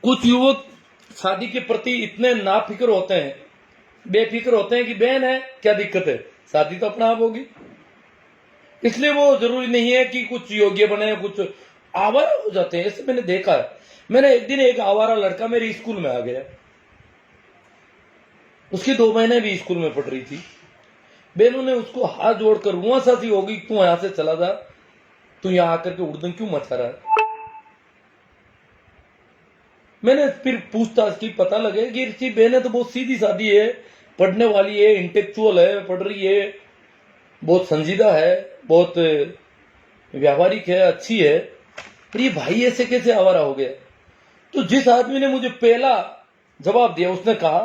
कुछ युवक शादी के प्रति इतने नाफिक्र होते हैं, बेफिक्र होते हैं कि बहन है क्या दिक्कत है, शादी तो अपना आप होगी। इसलिए वो जरूरी नहीं है कि कुछ योग्य बने, कुछ आवारा हो जाते हैं। ऐसे मैंने देखा है। मैंने एक दिन एक आवारा लड़का मेरे स्कूल में आ गया। उसकी 2 महीने भी स्कूल में पढ़ रही थी। बहनों ने उसको हाथ जोड़कर रुआ सा सी होगी, तू यहां से चला जा, तू यहां आकर के उड़दंग क्यों मचा रहा है। मैंने फिर पूछताछ की, पता लगे कि इसकी बहन तो बहुत सीधी सादी है, पढ़ने वाली है, इंटेलेक्चुअल है, पढ़ रही है, बहुत संजीदा है, बहुत व्यावहारिक है, अच्छी है। पर ये भाई ऐसे कैसे आवारा हो गया। तो जिस आदमी ने मुझे पहला जवाब दिया उसने कहा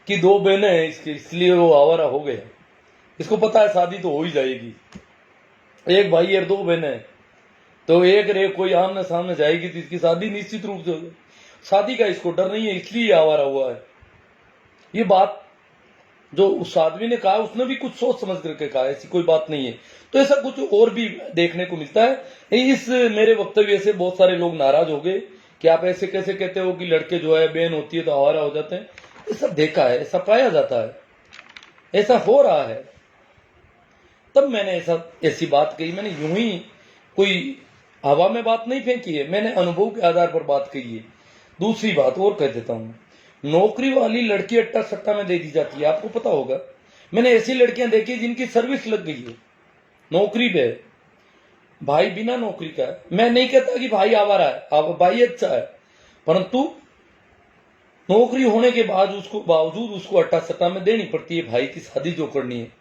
कि 2 बहनें हैं इसके, इसलिए वो आवारा हो गया। इसको पता है शादी तो हो ही जाएगी, एक भाई और 2 बहनें, तो एक रे कोई आमने सामने जाएगी तो इसकी शादी निश्चित रूप से होगी। शादी का इसको डर नहीं है, इसलिए आवारा हुआ है। ये बात जो उस आदमी ने कहा उसने भी कुछ सोच समझ करके कहा, ऐसी कोई बात नहीं है। तो ऐसा कुछ और भी देखने को मिलता है। इस मेरे वक्तव्य से बहुत सारे लोग नाराज हो गए कि आप ऐसे कैसे कहते हो कि लड़के जो है बहन होती है तो आवारा हो जाते हैं। ऐसा देखा है, ऐसा पाया जाता है, ऐसा हो रहा है। तब मैंने ऐसी बात कही। मैंने यूं ही कोई हवा में बात नहीं फेंकी है, मैंने अनुभव के आधार पर बात कही है। दूसरी बात और कह देता हूं, नौकरी वाली लड़की अट्टा सट्टा में दे दी जाती है, आपको पता होगा। मैंने ऐसी लड़कियां देखी जिनकी सर्विस लग गई है, नौकरी पे है, भाई बिना नौकरी का है। मैं नहीं कहता कि भाई आवारा है, भाई अच्छा है, परंतु नौकरी होने के बाद उसको बावजूद उसको अट्टा सट्टा में देनी पड़ती है भाई की शादी जो करनी है।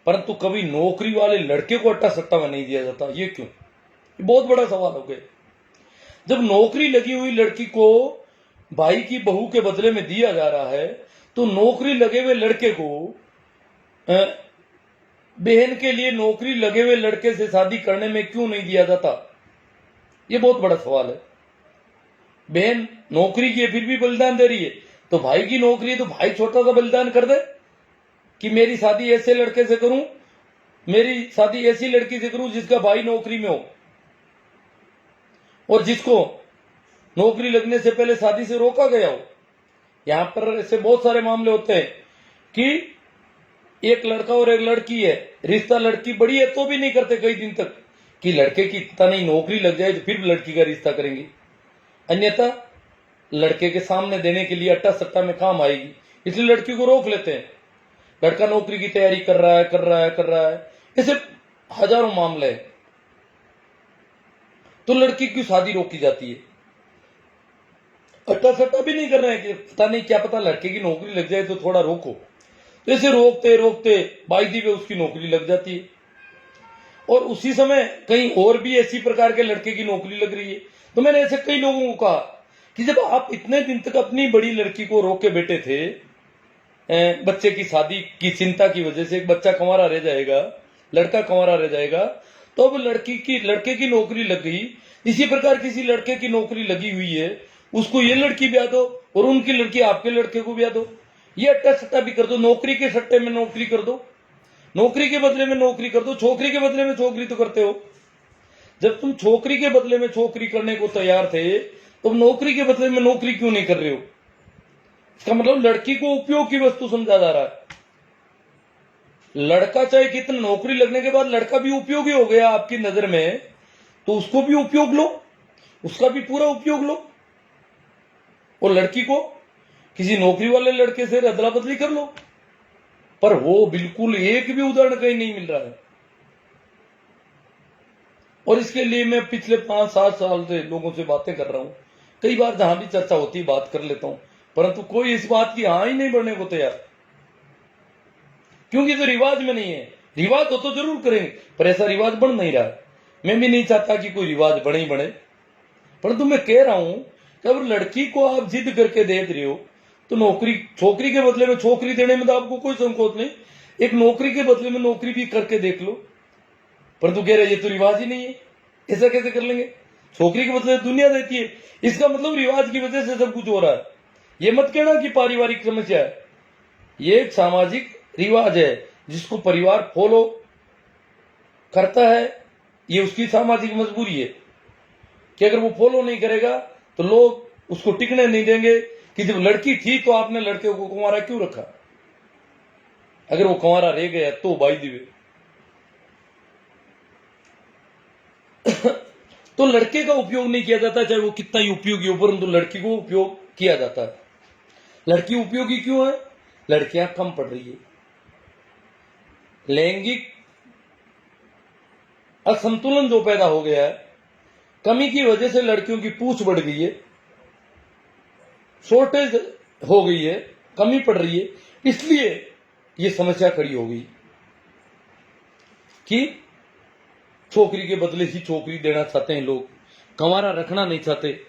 परंतु कभी नौकरी वाले लड़के को अट्टा सट्टा में नहीं दिया जाता, ये क्यों? ये बहुत बड़ा सवाल हो गया। जब नौकरी लगी हुई लड़की को भाई की बहू के बदले में दिया जा रहा है, तो नौकरी लगे हुए लड़के को बहन के लिए नौकरी लगे हुए लड़के से शादी करने में क्यों नहीं दिया जाता? ये बहुत बड़ा सवाल है। बहन नौकरी की है फिर भी बलिदान दे रही है, तो भाई की नौकरी है तो भाई छोटा सा बलिदान कर दे कि मेरी शादी ऐसे लड़के से करूं, मेरी शादी ऐसी लड़की से करूं जिसका भाई नौकरी में हो, और जिसको नौकरी लगने से पहले शादी से रोका गया हो। यहां पर ऐसे बहुत सारे मामले होते हैं कि एक लड़का और एक लड़की है, रिश्ता लड़की बड़ी है तो भी नहीं करते कई दिन तक कि लड़के की इतना नहीं नौकरी लग जाए तो फिर लड़की का रिश्ता करेंगे, अन्यथा लड़के के सामने देने के लिए अट्टा सट्टा में काम आएगी, इसलिए लड़की को रोक लेते हैं। लड़का नौकरी की तैयारी कर रहा है, ऐसे हजारों मामले हैं, तो लड़की की शादी रोकी जाती है। अट्टा सट्टा भी नहीं कर रहे हैं कि पता नहीं क्या पता लड़के की नौकरी लग जाए तो थोड़ा रोको, तो ऐसे रोकते रोकते बाई दी उसकी नौकरी लग जाती है। और उसी समय कहीं और भी ऐसी प्रकार के लड़के की नौकरी लग रही है। तो मैंने ऐसे कई लोगों को कहा कि जब आप इतने दिन तक अपनी बड़ी लड़की को रोक के बैठे थे, बच्चे की शादी की चिंता की वजह से एक बच्चा कंवारा रह जाएगा, लड़का कंवारा रह जाएगा, तो अब लड़के की नौकरी लग गई। इसी प्रकार किसी लड़के की नौकरी लगी हुई है, उसको ये लड़की ब्याह दो और उनकी लड़की आपके लड़के को ब्याह दो, ये अट्टा सट्टा भी कर दो, नौकरी के सट्टे में नौकरी कर दो, नौकरी के बदले में नौकरी कर दो, छोकरी के बदले में छोकरी तो करते हो। जब तुम छोकरी के बदले में छोकरी करने को तैयार थे तो नौकरी के बदले में नौकरी क्यों नहीं कर रहे हो? इसका मतलब लड़की को उपयोग की वस्तु समझा जा रहा है। लड़का चाहे कितना नौकरी लगने के बाद लड़का भी उपयोगी हो गया आपकी नजर में, तो उसको भी उपयोग लो, उसका भी पूरा उपयोग लो, और लड़की को किसी नौकरी वाले लड़के से अदला बदली कर लो। पर वो बिल्कुल एक भी उदाहरण कहीं नहीं मिल रहा है। और इसके लिए मैं पिछले 5-7 साल से लोगों से बातें कर रहा हूं, कई बार जहां भी चर्चा होती है बात कर लेता हूं, परंतु कोई इस बात की हाँ ही नहीं बढ़ने को तैयार, क्योंकि तो रिवाज में नहीं है। रिवाज हो तो जरूर करेंगे, पर ऐसा रिवाज बन नहीं रहा है। मैं भी नहीं चाहता कि कोई रिवाज बने ही बने, परंतु मैं कह रहा हूं कि अगर लड़की को आप जिद करके दे रहे हो तो छोकरी के बदले में छोकरी देने में तो आपको कोई संकोच नहीं, एक नौकरी के बदले में नौकरी भी करके देख लो। परंतु कह रहे ये तो रिवाज ही नहीं है, ऐसा कैसे कर लेंगे? छोकरी के बदले दुनिया देती है, इसका मतलब रिवाज की वजह से सब कुछ हो रहा है। ये मत कहना कि पारिवारिक समस्या है, ये एक सामाजिक रिवाज है जिसको परिवार फॉलो करता है, ये उसकी सामाजिक मजबूरी है कि अगर वो फॉलो नहीं करेगा तो लोग उसको टिकने नहीं देंगे कि जब लड़की थी तो आपने लड़के को कुंवारा क्यों रखा। अगर वो कुंवारा रह गया तो बाई दिवे तो लड़के का उपयोग नहीं किया जाता, चाहे वो कितना ही उपयोगी हो, परंतु लड़की को उपयोग किया जाता है। लड़की उपयोगी क्यों है? लड़कियां कम पढ़ रही है, लैंगिक असंतुलन जो पैदा हो गया है, कमी की वजह से लड़कियों की पूछ बढ़ गई है, शॉर्टेज हो गई है, कमी पड़ रही है, इसलिए ये समस्या खड़ी हो गई कि छोकरी के बदले ही छोकरी देना चाहते हैं लोग, कंवारा रखना नहीं चाहते।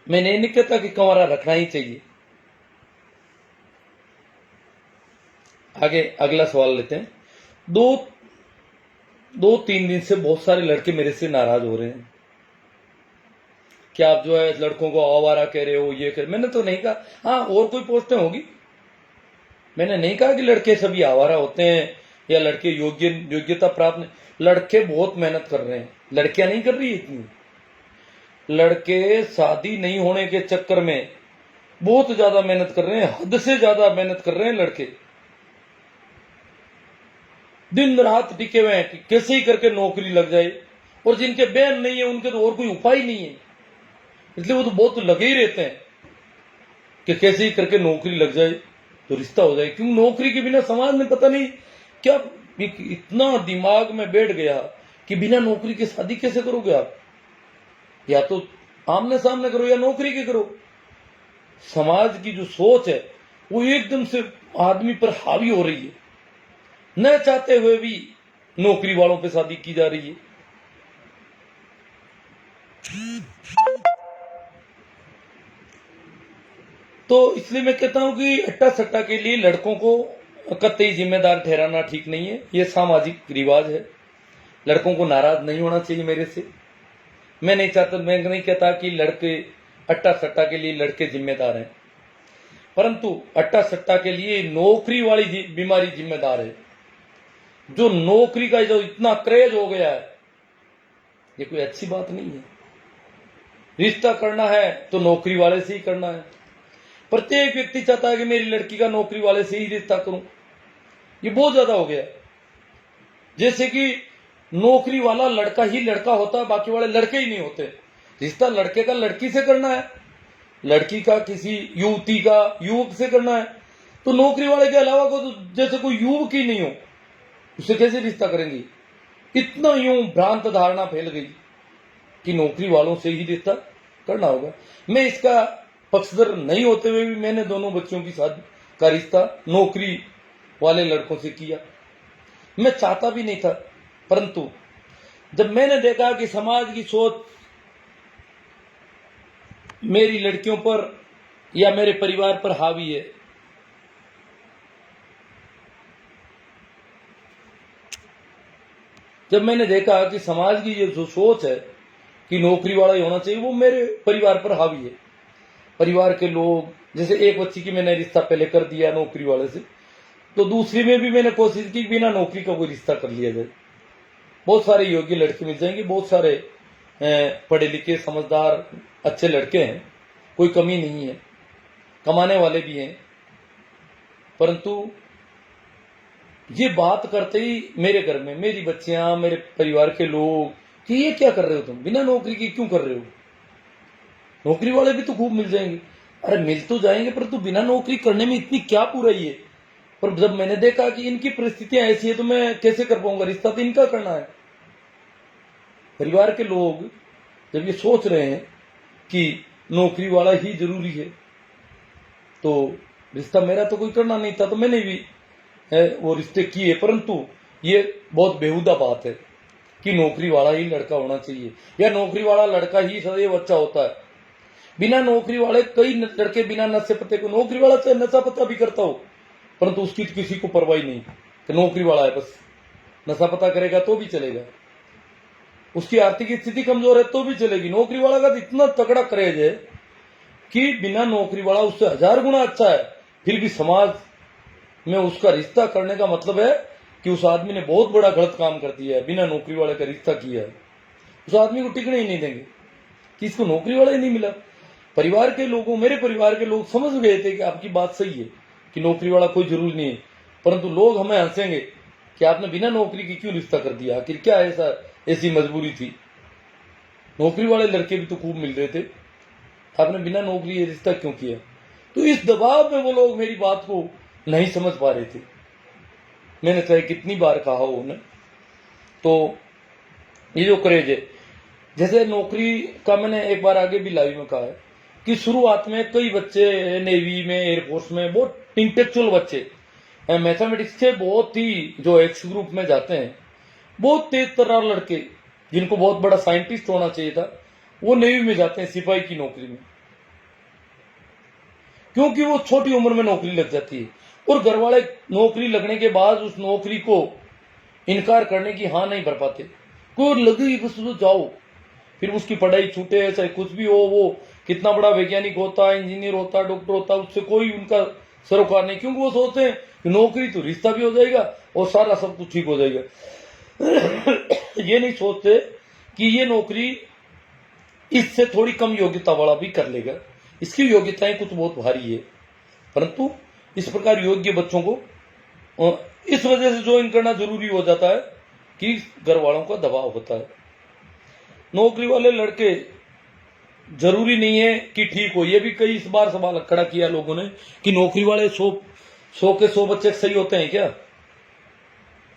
मैंने नहीं कहता कि कंवारा रखना ही चाहिए। आगे अगला सवाल लेते हैं। दो तीन दिन से बहुत सारे लड़के मेरे से नाराज हो रहे हैं कि आप जो है लड़कों को आवारा कह रहे हो, ये कह रहे। मैंने तो नहीं कहा, हाँ और कोई पोस्टें होगी, मैंने नहीं कहा कि लड़के सभी आवारा होते हैं या लड़के योग्यता प्राप्त नहीं। लड़के बहुत मेहनत कर रहे हैं, लड़कियां नहीं कर रही इतनी। लड़के शादी नहीं होने के चक्कर में बहुत ज्यादा मेहनत कर रहे हैं, हद से ज्यादा मेहनत कर रहे हैं लड़के, दिन रात टिके हुए हैं कि कैसे ही करके नौकरी लग जाए। और जिनके बहन नहीं है उनके तो और कोई उपाय नहीं है, इसलिए वो तो बहुत लगे ही रहते हैं कि कैसे ही करके नौकरी लग जाए तो रिश्ता हो जाए। क्यों? नौकरी के बिना समाज में पता नहीं क्या इतना दिमाग में बैठ गया कि बिना नौकरी के शादी कैसे करोगे आप? या तो आमने सामने करो या नौकरी के करो। समाज की जो सोच है वो एकदम से आदमी पर हावी हो रही है, न चाहते हुए भी नौकरी वालों पे शादी की जा रही है। तो इसलिए मैं कहता हूं कि अट्टा सट्टा के लिए लड़कों को कतई जिम्मेदार ठहराना ठीक नहीं है, यह सामाजिक रिवाज है। लड़कों को नाराज नहीं होना चाहिए मेरे से। मैं नहीं कहता कि लड़के अट्टा सट्टा के लिए लड़के जिम्मेदार हैं, परंतु अट्टा सट्टा के लिए नौकरी वाली बीमारी जिम्मेदार है। जो नौकरी का जो इतना क्रेज हो गया है, ये कोई अच्छी बात नहीं है। रिश्ता करना है तो नौकरी वाले से ही करना है। प्रत्येक व्यक्ति चाहता है कि मेरी लड़की का नौकरी वाले से ही रिश्ता करूं। ये बहुत ज्यादा हो गया है। जैसे कि नौकरी वाला लड़का ही लड़का होता है, बाकी वाले लड़के ही नहीं होते। रिश्ता लड़के का लड़की से करना है, लड़की का किसी युवती का युवक से करना है, तो नौकरी वाले के अलावा को तो जैसे कोई युवक ही नहीं हो, उससे कैसे रिश्ता करेंगी? इतना यूं भ्रांत धारणा फैल गई कि नौकरी वालों से ही रिश्ता करना होगा। मैं इसका पक्षधर नहीं होते हुए भी मैंने दोनों बच्चों की शादी का रिश्ता नौकरी वाले लड़कों से किया। मैं चाहता भी नहीं था, परंतु जब मैंने देखा कि समाज की सोच मेरी लड़कियों पर या मेरे परिवार पर हावी है, जब मैंने देखा कि समाज की ये जो सोच है कि नौकरी वाला ही होना चाहिए, वो मेरे परिवार पर हावी है। परिवार के लोग, जैसे एक बच्ची की मैंने रिश्ता पहले कर दिया नौकरी वाले से, तो दूसरी में भी मैंने कोशिश की बिना नौकरी का कोई रिश्ता कर लिया जाए। बहुत सारे योग्य लड़के मिल जाएंगे, बहुत सारे पढ़े लिखे समझदार अच्छे लड़के हैं, कोई कमी नहीं है, कमाने वाले भी हैं। परंतु ये बात करते ही मेरे घर में मेरी बच्चियां, मेरे परिवार के लोग कि ये क्या कर रहे हो तुम, बिना नौकरी के क्यों कर रहे हो? नौकरी वाले भी तो खूब मिल जाएंगे। अरे मिल तो जाएंगे, परंतु बिना नौकरी करने में इतनी क्या बुराई है? पर जब मैंने देखा कि इनकी परिस्थितियां ऐसी है तो मैं कैसे कर पाऊंगा, रिश्ता तो इनका करना है। परिवार के लोग जब ये सोच रहे हैं कि नौकरी वाला ही जरूरी है, तो रिश्ता मेरा तो कोई करना नहीं था, तो मैंने भी वो रिश्ते किए। परंतु ये बहुत बेहुदा बात है कि नौकरी वाला ही लड़का होना चाहिए या नौकरी वाला लड़का ही सदैव अच्छा होता है। बिना नौकरी वाले कई लड़के बिना नशे पत्ते को, नौकरी वाला चाहे नशा पत्ता भी करता हो परंतु उसकी किसी को परवाही नहीं कि नौकरी वाला है, बस नशा पता करेगा तो भी चलेगा, उसकी आर्थिक स्थिति कमजोर है तो भी चलेगी। नौकरी वाला का इतना तगड़ा क्रेज है कि बिना नौकरी वाला उससे 1000 गुना अच्छा है, फिर भी समाज में उसका रिश्ता करने का मतलब है कि उस आदमी ने बहुत बड़ा गलत काम कर दिया है, बिना नौकरी वाले का रिश्ता किया है, उस आदमी को टिकने ही नहीं देंगे। कि इसको नौकरी वाला ही नहीं मिला। परिवार के लोगों, मेरे परिवार के लोग समझ गए थे कि आपकी बात सही है कि नौकरी वाला कोई जरूरी नहीं है, परंतु लोग हमें हंसेंगे कि आपने बिना नौकरी की क्यों रिश्ता कर दिया, आखिर क्या ऐसी मजबूरी थी, नौकरी वाले लड़के भी तो खूब मिल रहे थे, आपने बिना नौकरी ये रिश्ता क्यों किया। तो इस दबाव में वो लोग मेरी बात को नहीं समझ पा रहे थे। मैंने चाहे कितनी बार कहा हो उन्हें। तो ये जो क्रेज है, जैसे नौकरी का मैंने एक बार आगे भी लाइव में कहा है कि शुरुआत में कई बच्चे नेवी में, एयरफोर्स में, बहुत इंटेलेक्चुअल बच्चे मैथमेटिक्स के बहुत ही जो एक्स ग्रुप में जाते हैं, बहुत तेज तर्रार लड़के जिनको बहुत बड़ा साइंटिस्ट होना चाहिए था, वो नेवी में जाते हैं सिपाही की नौकरी में, क्योंकि वो छोटी उम्र में नौकरी लग जाती है और घर वाले नौकरी लगने के बाद उस नौकरी को इनकार करने की हाँ नहीं भर पाते। कोई लगेगी बस तो जाओ, फिर उसकी पढ़ाई छूटे चाहे कुछ भी हो, वो कितना बड़ा वैज्ञानिक होता, इंजीनियर होता, डॉक्टर होता, उससे कोई उनका सरोकार नहीं, क्योंकि वो सोचते हैं कि नौकरी तो रिश्ता भी हो जाएगा और सारा सब कुछ ठीक हो जाएगा। ये नहीं सोचते कि ये नौकरी इससे थोड़ी कम योग्यता वाला भी कर लेगा, इसकी योग्यताएं कुछ बहुत भारी है, परंतु इस प्रकार योग्य बच्चों को इस वजह से ज्वाइन करना जरूरी हो जाता है कि घर वालों का दबाव होता है। नौकरी वाले लड़के जरूरी नहीं है कि ठीक हो, ये भी कई इस बार सवाल खड़ा किया लोगों ने कि नौकरी वाले 100 के 100 बच्चे सही होते हैं क्या।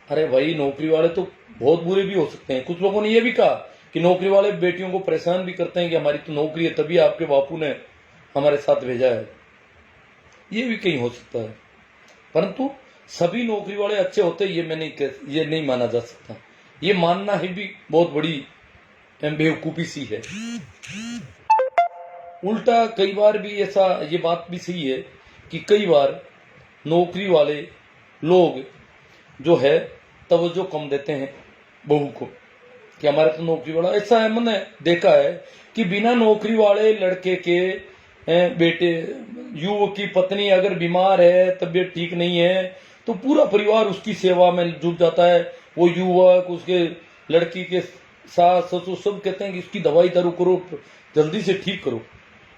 अरे भाई, नौकरी वाले तो बहुत बुरे भी हो सकते हैं। कुछ लोगों ने यह भी कहा कि नौकरी वाले बेटियों को परेशान भी करते हैं कि हमारी तो नौकरी है तभी आपके बापू ने हमारे साथ भेजा है, ये भी कहीं हो सकता है, परंतु सभी नौकरी वाले अच्छे होते हैं ये नहीं माना जा सकता। ये मानना ही भी बहुत बड़ी बेवकूफी सी है। उल्टा कई बार भी ऐसा, ये बात भी सही है कि कई बार नौकरी वाले लोग जो है तवज्जो कम देते हैं बहू को कि हमारे तो नौकरी वाला। ऐसा है, मैंने देखा है कि बिना नौकरी वाले लड़के के बेटे, युवक की पत्नी अगर बीमार है, तबीयत ठीक नहीं है, तो पूरा परिवार उसकी सेवा में जुट जाता है। वो युवक, उसके लड़की के सास ससुर सब कहते हैं कि इसकी दवाई दारू करो, जल्दी से ठीक करो।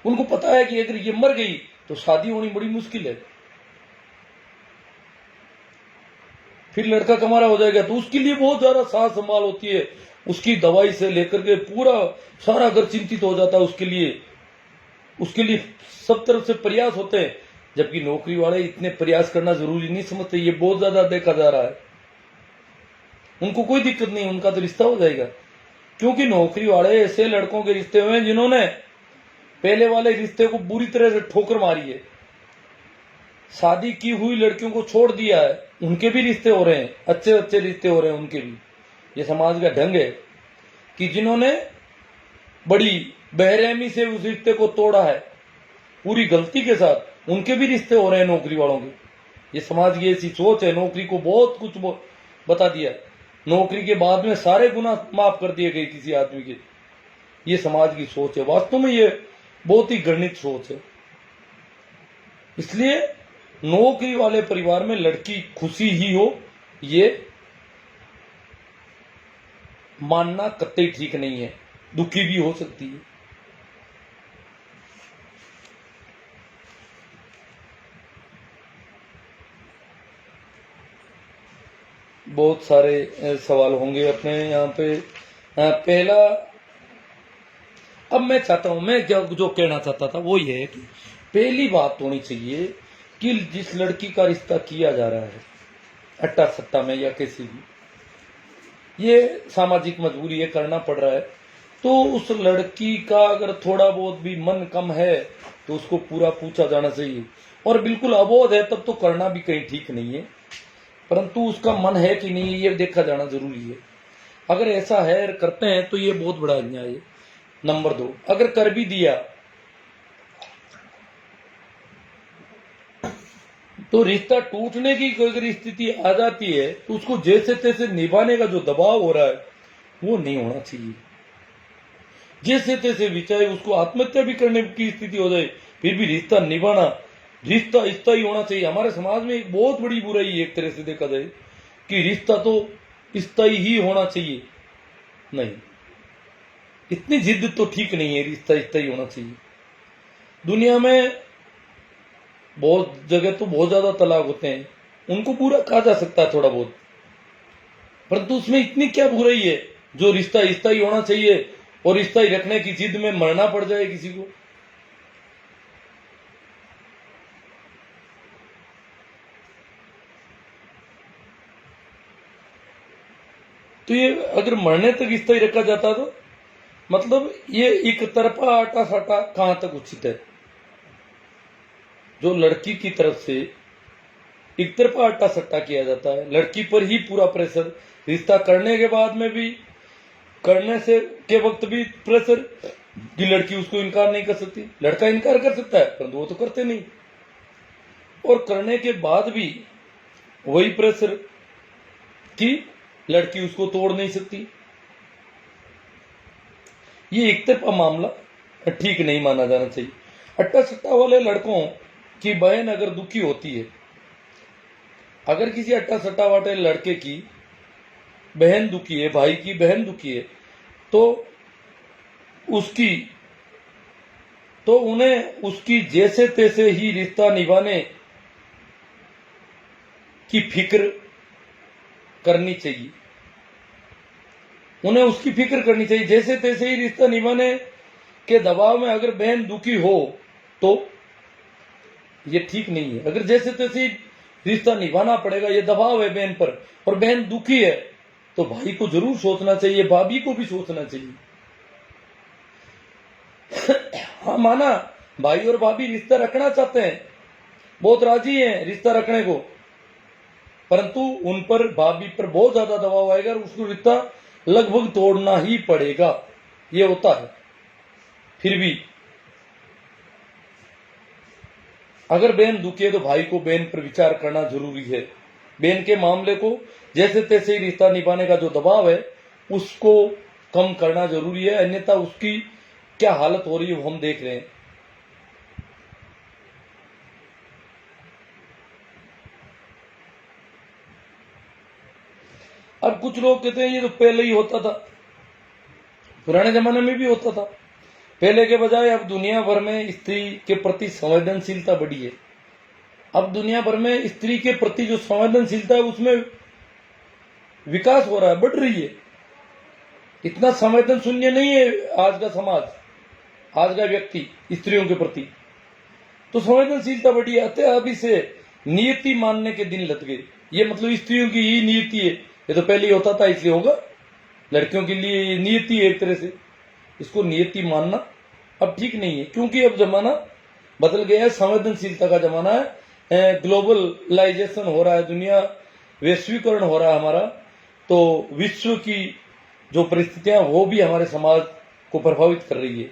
उनको पता है कि अगर ये मर गई तो शादी होनी बड़ी मुश्किल है, फिर लड़का कमारा हो जाएगा, तो उसके लिए बहुत ज्यादा साथ संभाल होती है। उसकी दवाई से लेकर के पूरा सारा घर चिंतित हो जाता है उसके लिए सब तरफ से प्रयास होते हैं, जबकि नौकरी वाले इतने प्रयास करना जरूरी नहीं समझते। ये बहुत ज्यादा देखा जा रहा है। उनको कोई दिक्कत नहीं, उनका तो रिश्ता हो जाएगा, क्योंकि नौकरी वाले ऐसे लड़कों के रिश्ते हुए हैं जिन्होंने पहले वाले रिश्ते को बुरी तरह से ठोकर मारी है। शादी की हुई लड़कियों को छोड़ दिया है, उनके भी रिश्ते हो रहे हैं, अच्छे अच्छे रिश्ते हो रहे हैं उनके भी। ये समाज का ढंग है कि जिन्होंने बड़ी बेरहमी से उस रिश्ते को तोड़ा है पूरी गलती के साथ, उनके भी रिश्ते हो रहे हैं नौकरी वालों के। ये समाज की ऐसी सोच है, नौकरी को बहुत कुछ बता दिया, नौकरी के बाद में सारे गुनाह माफ कर दिए गए किसी आदमी के। ये समाज की सोच है, वास्तव में ये बहुत ही घृणित सोच है। इसलिए नौकरी वाले परिवार में लड़की खुशी ही हो, ये मानना कतई ठीक नहीं है, दुखी भी हो सकती है। बहुत सारे सवाल होंगे अपने यहाँ पे। पहला, अब मैं चाहता हूं, मैं जो कहना चाहता था वो ये है कि पहली बात होनी चाहिए कि जिस लड़की का रिश्ता किया जा रहा है अट्टा सट्टा में या किसी भी, ये सामाजिक मजबूरी है, करना पड़ रहा है, तो उस लड़की का अगर थोड़ा बहुत भी मन कम है तो उसको पूरा पूछा जाना चाहिए। और बिल्कुल अबोध है तब तो करना भी कहीं ठीक नहीं है, परंतु उसका मन है कि नहीं ये देखा जाना जरूरी है। अगर ऐसा है करते हैं तो ये बहुत बड़ा अन्याय है। नंबर 2, अगर कर भी दिया तो रिश्ता टूटने की अगर स्थिति आ जाती है तो उसको जैसे तैसे निभाने का जो दबाव हो रहा है वो नहीं होना चाहिए। जैसे तैसे भी, चाहे उसको आत्महत्या भी करने की स्थिति हो जाए, फिर भी रिश्ता निभाना, रिश्ता स्थायी होना चाहिए। हमारे समाज में एक बहुत बड़ी बुराई है एक तरह से देखा जाए कि रिश्ता तो स्थायी ही होना चाहिए। नहीं, इतनी जिद तो ठीक नहीं है, रिश्ता रिश्ता ही होना चाहिए। दुनिया में बहुत जगह तो बहुत ज्यादा तलाक होते हैं, उनको पूरा कहा जा सकता है थोड़ा बहुत, परंतु उसमें इतनी क्या बुराई है जो रिश्ता रिश्ता ही होना चाहिए और रिश्ता ही रखने की जिद में मरना पड़ जाए किसी को। तो ये अगर मरने तक रिश्ता ही रखा जाता तो मतलब ये एक तरफा आटा साटा कहां तक उचित है। जो लड़की की तरफ से एक तरफा आटा सट्टा किया जाता है, लड़की पर ही पूरा प्रेशर, रिश्ता करने के बाद में भी, करने से के वक्त भी प्रेशर कि लड़की उसको इनकार नहीं कर सकती, लड़का इनकार कर सकता है परंतु वो तो करते नहीं, और करने के बाद भी वही प्रेशर कि लड़की उसको तोड़ नहीं सकती। ये एक तरफा मामला ठीक नहीं माना जाना चाहिए। अट्टा सट्टा वाले लड़कों की बहन अगर दुखी होती है, अगर किसी अट्टा सट्टा वाले लड़के की बहन दुखी है, भाई की बहन दुखी है, तो उन्हें उसकी जैसे तैसे ही रिश्ता निभाने की फिक्र करनी चाहिए। उन्हें उसकी फिक्र करनी चाहिए, जैसे तैसे ही रिश्ता निभाने के दबाव में अगर बहन दुखी हो तो ये ठीक नहीं है। अगर जैसे तैसे ही रिश्ता निभाना पड़ेगा, ये दबाव है बहन पर, और बहन दुखी है, तो भाई को जरूर सोचना चाहिए, भाभी को भी सोचना चाहिए। हाँ माना भाई और भाभी रिश्ता रखना चाहते हैं, बहुत राजी हैं रिश्ता रखने को, परंतु उन पर भाभी पर बहुत ज्यादा दबाव आएगा और उसको रिश्ता लगभग तोड़ना ही पड़ेगा, ये होता है। फिर भी अगर बहन दुखी है तो भाई को बहन पर विचार करना जरूरी है। बहन के मामले को जैसे तैसे ही रिश्ता निभाने का जो दबाव है उसको कम करना जरूरी है, अन्यथा उसकी क्या हालत हो रही है वो हम देख रहे हैं। अब कुछ लोग कहते हैं ये तो पहले ही होता था, पुराने जमाने में भी होता था। पहले के बजाय अब दुनिया भर में स्त्री के प्रति संवेदनशीलता बढ़ी है। अब दुनिया भर में स्त्री के प्रति जो संवेदनशीलता है उसमें विकास हो रहा है, बढ़ रही है। इतना संवेदन शून्य नहीं है आज का समाज, आज का व्यक्ति स्त्रियों के प्रति, तो संवेदनशीलता बढ़ी है। अतः अभी से नियति मानने के दिन लग गए। ये मतलब स्त्रियों की ही नियति है, ये तो पहले ही होता था इसलिए होगा। लड़कियों के लिए ये नियति है एक तरह से, इसको नियति मानना अब ठीक नहीं है, क्योंकि अब जमाना बदल गया है, संवेदनशीलता का जमाना है, ग्लोबलाइजेशन हो रहा है, दुनिया वैश्वीकरण हो रहा है हमारा, तो विश्व की जो परिस्थितियां वो भी हमारे समाज को प्रभावित कर रही है।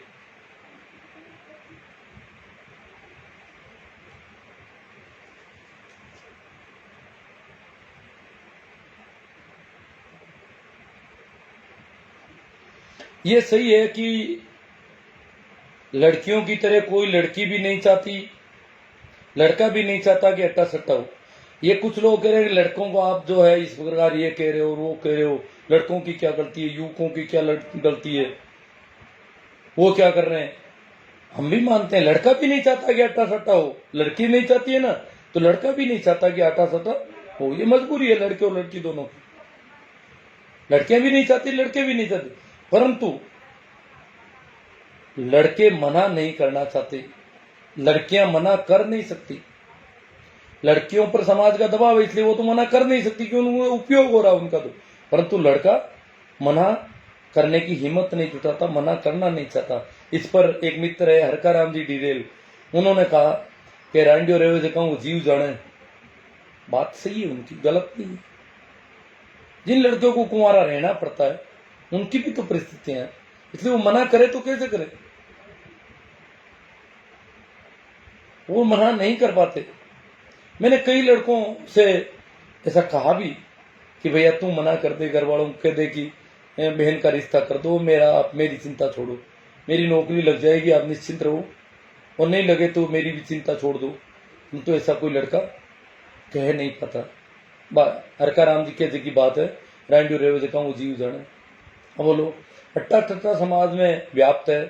ये सही है कि लड़कियों की तरह कोई लड़की भी नहीं चाहती, लड़का भी नहीं चाहता कि अट्टा सट्टा हो। ये कुछ लोग कह रहे हैं कि लड़कों को आप जो है इस प्रकार ये कह रहे हो, वो कह रहे हो, लड़कों की क्या गलती है, युवकों की क्या गलती है, वो क्या कर रहे हैं। हम भी मानते हैं लड़का भी नहीं चाहता कि अट्टा सट्टा हो, लड़की नहीं चाहती है ना, तो लड़का भी नहीं चाहता कि अट्टा सट्टा हो। ये मजबूरी है लड़के और लड़की दोनों की। लड़कियां भी नहीं चाहती, लड़के भी नहीं चाहते, परंतु लड़के मना नहीं करना चाहते, लड़कियां मना कर नहीं सकती। लड़कियों पर समाज का दबाव है इसलिए वो तो मना कर नहीं सकती, क्यों उनको उपयोग हो रहा है उनका तो, परंतु लड़का मना करने की हिम्मत नहीं जुटाता, मना करना नहीं चाहता। इस पर एक मित्र है हरकाराम जी डिरेल, उन्होंने कहा कि रांडियो रेवे से कहूं जीव जाने। बात सही है उनकी, गलत नहीं है। जिन लड़कियों को कुंवारा रहना पड़ता है उनकी भी तो परिस्थितियां हैं, इसलिए वो मना करे तो कैसे करे, वो मना नहीं कर पाते। मैंने कई लड़कों से ऐसा कहा भी कि भैया तू मना कर दे, घर वालों को कह दे कि बहन का रिश्ता कर दो, आप मेरी चिंता छोड़ो, मेरी नौकरी लग जाएगी, आप निश्चिंत रहो, और नहीं लगे तो मेरी भी चिंता छोड़ दो। तो ऐसा कोई लड़का कह नहीं पाता। हरका राम जी कहते की बात है, रांडियो रेवे से कहूँ जीव जाने। अब बोलो अट्टा सट्टा समाज में व्याप्त है।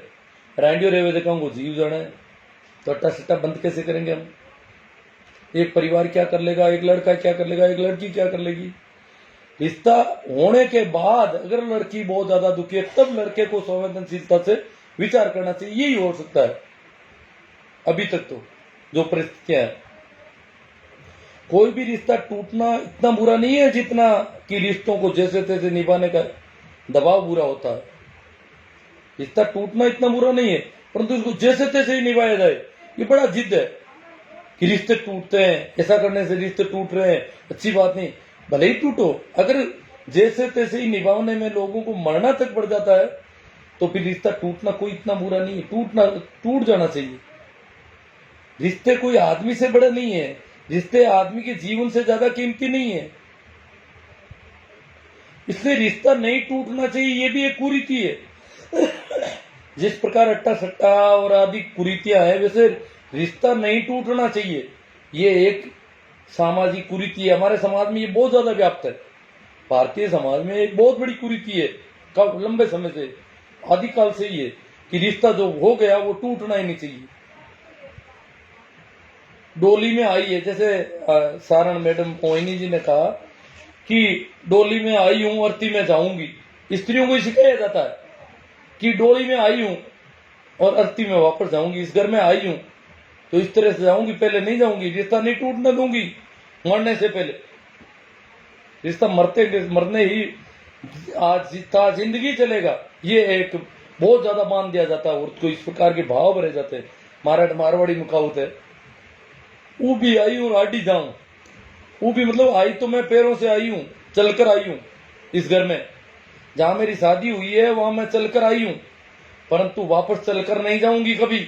रांडियो रेवेदकों को जीव जड़ है, तो अट्टा सट्टा बंद कैसे करेंगे हम? एक परिवार क्या कर लेगा, एक लड़का क्या कर लेगा, एक लड़की क्या कर लेगी? रिश्ता होने के बाद अगर लड़की बहुत ज्यादा दुखी है, तब लड़के को संवेदनशीलता से विचार करना चाहिए। यही हो सकता है अभी तक तो जो परिस्थितियां है। कोई भी रिश्ता टूटना इतना बुरा नहीं है जितना कि रिश्तों को जैसे तैसे निभाने का दबाव बुरा होता है। रिश्ता टूटना इतना बुरा नहीं है, परंतु इसको जैसे तैसे ही निभाया जाए, ये बड़ा जिद है कि रिश्ते टूटते हैं, ऐसा करने से रिश्ते टूट रहे हैं, अच्छी बात नहीं। भले ही टूटो, अगर जैसे तैसे ही निभाने में लोगों को मरना तक पड़ जाता है तो फिर रिश्ता टूटना कोई इतना बुरा नहीं है। टूट जाना चाहिए। रिश्ते कोई आदमी से बड़े नहीं है, रिश्ते आदमी के जीवन से ज्यादा कीमती नहीं है, इसलिए रिश्ता नहीं टूटना चाहिए। ये भी एक कुरीति है। जिस प्रकार अट्टा सट्टा और आदि कुरीतियां हैं, वैसे रिश्ता नहीं टूटना चाहिए। ये एक सामाजिक कुरीति है। हमारे समाज में ये बहुत ज्यादा व्याप्त है। भारतीय समाज में एक बहुत बड़ी कुरीति है, लंबे समय से, आदिकाल से ही है कि रिश्ता जो हो गया वो टूटना ही नहीं चाहिए। डोली में आई है, जैसे सारण मैडम मोहिनी जी ने कहा कि डोली में आई हूं, अर्थी में जाऊंगी। स्त्रियों को सिखाया जाता है कि डोली में आई हूं और अर्थी में वापस जाऊंगी। इस घर में आई हूं तो इस तरह से जाऊंगी, पहले नहीं जाऊंगी। रिश्ता नहीं टूटने दूंगी मरने से पहले। रिश्ता मरने ही आज जिंदगी चलेगा, ये एक बहुत ज्यादा मान दिया जाता है। औरत को इस प्रकार के भाव भरे जाते हैं। मारवाड़ी में कहावत है, वो भी आई हूं आडी जाऊं। वो भी मतलब आई तो मैं पैरों से आई हूं, चलकर आई हूं। इस घर में जहां मेरी शादी हुई है वहां मैं चलकर आई हूं, परंतु वापस चलकर नहीं जाऊंगी कभी।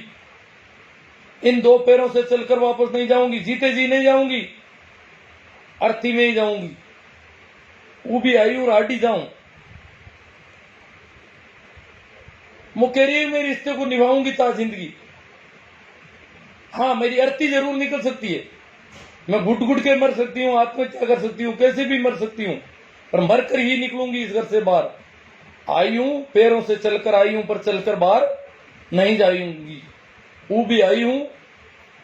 इन दो पैरों से चलकर वापस नहीं जाऊंगी, जीते जी नहीं जाऊंगी, अर्थी में ही जाऊंगी। वो भी आई और आडी जाऊं। मुकेरी में रिश्ते को निभाऊंगी ता जिंदगी। हाँ, मेरी अर्थी जरूर निकल सकती है, मैं घुट घुट के मर सकती हूँ, आत्महत्या कर सकती हूँ, कैसे भी मर सकती हूँ, पर मरकर ही निकलूंगी इस घर से बाहर। आई हूं, पैरों से चलकर आई हूं, पर चलकर बाहर नहीं जाऊंगी। वो भी आई हूं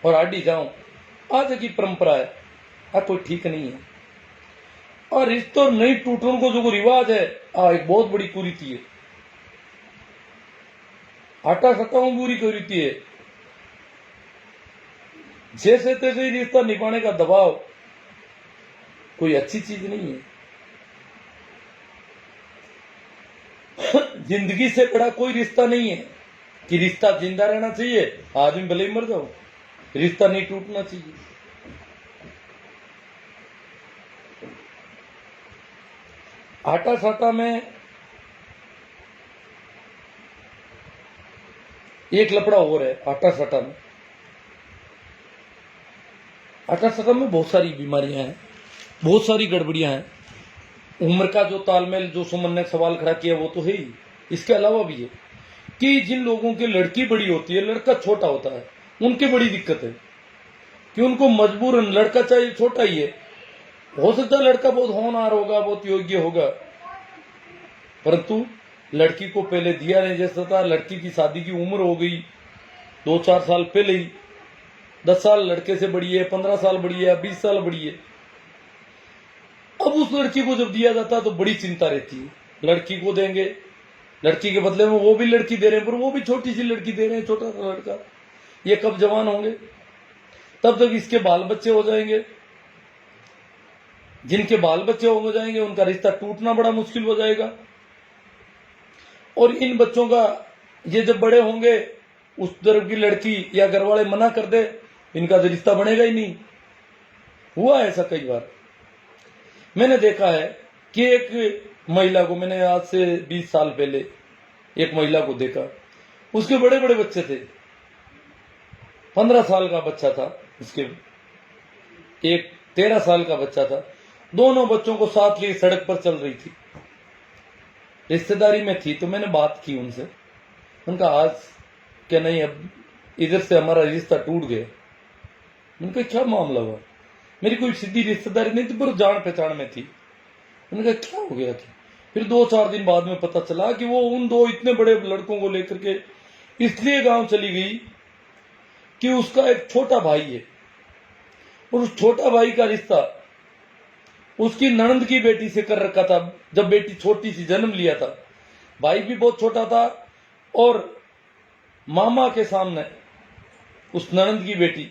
और आडी जाऊं। आज की परंपरा है, आज कोई ठीक नहीं है। और रिश्तों नहीं टूटने को जो रिवाज है, एक बहुत बड़ी कुरीति है। आटा सत्ताओं बुरी कुरीति है। जैसे तैसे ही रिश्ता निभाने का दबाव कोई अच्छी चीज नहीं है। जिंदगी से बड़ा कोई रिश्ता नहीं है कि रिश्ता जिंदा रहना चाहिए, आदमी भले ही मर जाओ, रिश्ता नहीं टूटना चाहिए। आटा साटा में एक लफड़ा और है। आटा साटा में बहुत सारी बीमारियां हैं, बहुत सारी गड़बड़ियां हैं। उम्र का जो तालमेल, जो सुमन ने सवाल खड़ा किया, वो तो है ही। इसके अलावा भी है कि जिन लोगों की लड़की बड़ी होती है, लड़का छोटा होता है, उनकी बड़ी दिक्कत है कि उनको मजबूरन लड़का चाहिए, छोटा ही है। हो सकता है लड़का बहुत होनहार होगा, बहुत योग्य होगा, परंतु लड़की को पहले दिया नहीं जैसा था। लड़की की शादी की उम्र हो गई 2-4 साल पहले ही, 10 साल लड़के से बड़ी है, 15 साल बड़ी है, 20 साल बड़ी है। अब उस लड़की को जब दिया जाता है तो बड़ी चिंता रहती है। लड़की को देंगे, लड़की के बदले में वो भी लड़की दे रहे हैं, पर वो भी छोटी सी लड़की दे रहे हैं, छोटा सा लड़का। ये कब जवान होंगे? तब तक इसके बाल बच्चे हो जाएंगे। जिनके बाल बच्चे हो जाएंगे उनका रिश्ता टूटना बड़ा मुश्किल हो जाएगा। और इन बच्चों का ये जब बड़े होंगे, उस तरफ की लड़की या घर वाले मना कर दे, इनका तो रिश्ता बनेगा ही नहीं। हुआ ऐसा कई बार। मैंने देखा है कि एक महिला को, मैंने आज से 20 साल पहले एक महिला को देखा, उसके बड़े बड़े बच्चे थे। 15 साल का बच्चा था उसके, एक 13 साल का बच्चा था। दोनों बच्चों को साथ लिए सड़क पर चल रही थी, रिश्तेदारी में थी। तो मैंने बात की उनसे, उनका आज क्या नहीं, अब इधर से हमारा रिश्ता टूट गया। उनका क्या मामला हुआ? मेरी कोई सीधी रिश्तेदारी नहीं थी, पर जान पहचान में थी। उन्होंने कहा क्या हो गया था? फिर 2-4 दिन बाद में पता चला कि वो उन दो इतने बड़े लड़कों को लेकर के इसलिए गांव चली गई कि उसका एक छोटा भाई है, और उस छोटा भाई का रिश्ता उसकी ननंद की बेटी से कर रखा था। जब बेटी छोटी सी जन्म लिया था, भाई भी बहुत छोटा था, और मामा के सामने उस ननंद की बेटी,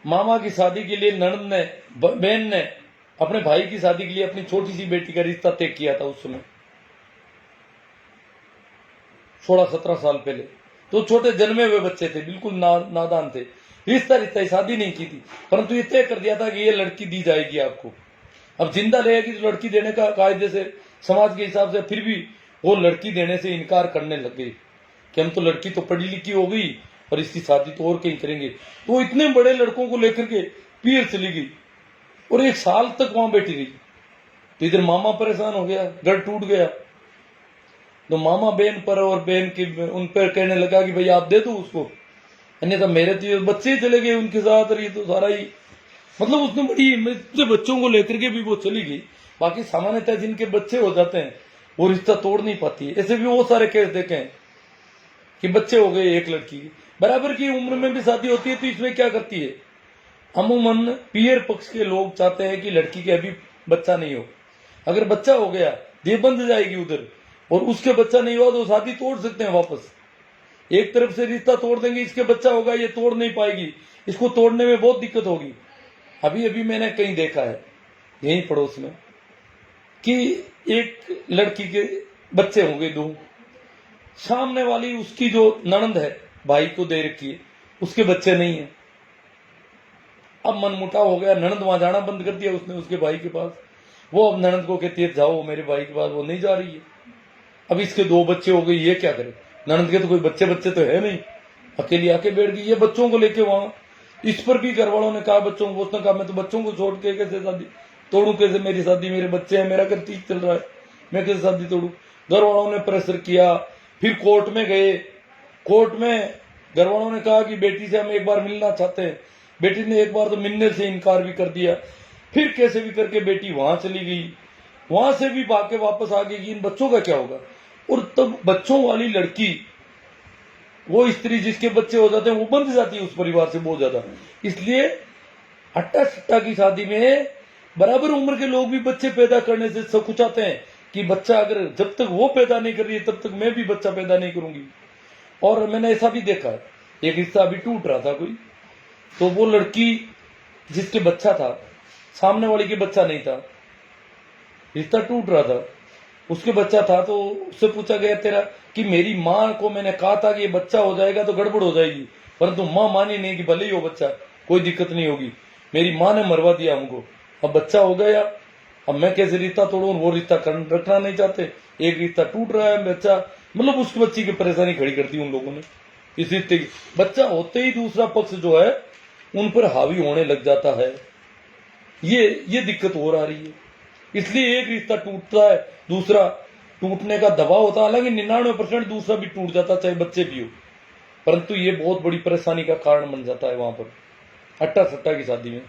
मामा की शादी के लिए ननंद ने, बहन ने अपने भाई की शादी के लिए अपनी छोटी सी बेटी का रिश्ता तय किया था उस समय 16-17 साल पहले। तो छोटे जन्मे हुए बच्चे थे, बिल्कुल नादान थे, रिश्ता शादी नहीं की थी, परंतु ये तय कर दिया था कि ये लड़की दी जाएगी आपको। अब जिंदा रहेगी तो लड़की देने का कायदे से समाज के हिसाब से, फिर भी वो लड़की देने से इनकार करने लग गई कि हम तो लड़की तो पढ़ी लिखी हो गई और इसकी शादी तो और कहीं करेंगे। तो इतने बड़े लड़कों को लेकर के पीर चली गई और 1 साल तक वहां बैठी रही। तो इधर मामा परेशान हो गया, घर टूट गया। तो मामा बहन पर और बहन की उन पर कहने लगा कि भाई आप दे दो उसको, अन्यथा मेरे तो बच्चे ही चले गए उनके साथ, और ये तो सारा ही, मतलब उसने बड़ी बच्चों को लेकर के भी वो चली गई। बाकी सामान्यतः जिनके बच्चे हो जाते हैं वो रिश्ता तोड़ नहीं पाती है। ऐसे भी वो सारे केस देखे हैं कि बच्चे हो गए एक लड़की की, बराबर की उम्र में भी शादी होती है। तो इसमें क्या करती है, अमूमन पियर पक्ष के लोग चाहते हैं कि लड़की के अभी बच्चा नहीं हो। अगर बच्चा हो गया देह बंध जाएगी उधर, और उसके बच्चा नहीं हुआ तो शादी तोड़ सकते हैं वापस। एक तरफ से रिश्ता तोड़ देंगे, इसके बच्चा होगा ये तोड़ नहीं पाएगी, इसको तोड़ने में बहुत दिक्कत होगी। अभी अभी मैंने कहीं देखा है यहीं पड़ोस में कि एक लड़की के बच्चे होंगे 2, सामने वाली उसकी जो ननंद है भाई को दे रखी है, उसके बच्चे नहीं है। अब मनमुटाव हो गया, ननंद वहां जाना बंद कर दिया उसने उसके भाई के पास। वो अब ननंद को कहती है जाओ मेरे भाई के पास, वो नहीं जा रही है। अब इसके 2 बच्चे हो गए, ये क्या करे, ननंद के तो कोई बच्चे तो है नहीं, अकेली आके बैठ गई ये बच्चों को लेके वहां। इस पर भी घर वालों ने कहा बच्चों को, उसने कहा मैं तो बच्चों को छोड़ के कैसे शादी तोड़ू, कैसे मेरी शादी, मेरे बच्चे हैं, मेरा घर ठीक चल रहा है, मैं कैसे शादी तोड़ू। घर वालों ने प्रेशर किया, फिर कोर्ट में गए। कोर्ट में घर वालों ने कहा कि बेटी से हम एक बार मिलना चाहते हैं। बेटी ने एक बार तो मिलने से इनकार भी कर दिया। फिर कैसे भी करके बेटी वहां चली गई, वहां से भी भाग के वापस आ गई कि इन बच्चों का क्या होगा। और तब बच्चों वाली लड़की, वो स्त्री जिसके बच्चे हो जाते हैं वो बंध जाती है उस परिवार से बहुत ज्यादा। इसलिए अट्टा सट्टा की शादी में बराबर उम्र के लोग भी बच्चे पैदा करने से सकुचाते हैं कि बच्चा, अगर जब तक वो पैदा नहीं कर रही है तब तक मैं भी बच्चा पैदा नहीं करूंगी। और मैंने ऐसा भी देखा है, एक रिश्ता अभी टूट रहा था कोई, तो वो लड़की जिसके बच्चा था, सामने वाली के बच्चा नहीं था, रिश्ता टूट रहा था, उसके बच्चा था। तो उससे पूछा गया तेरा, कि मेरी माँ को मैंने कहा था कि ये बच्चा हो जाएगा तो गड़बड़ हो जाएगी, परंतु माँ मानी नहीं कि भले ही हो बच्चा, कोई दिक्कत नहीं होगी। मेरी माँ ने मरवा दिया हमको, अब बच्चा हो गया, अब मैं कैसे रिश्ता तोड़ू। वो रिश्ता रखना नहीं चाहते, एक रिश्ता टूट रहा है, बच्चा, मतलब उसकी बच्ची की परेशानी खड़ी कर दी उन लोगों ने। इस रिश्ते की बच्चा होते ही दूसरा पक्ष जो है उन पर हावी होने लग जाता है। ये दिक्कत हो रही है। इसलिए एक रिश्ता टूटता है, दूसरा टूटने का दबाव होता है। हालांकि 99% दूसरा भी टूट जाता, चाहे बच्चे भी हो, परंतु ये बहुत बड़ी परेशानी का कारण बन जाता है वहां पर अट्टा सट्टा की शादी में।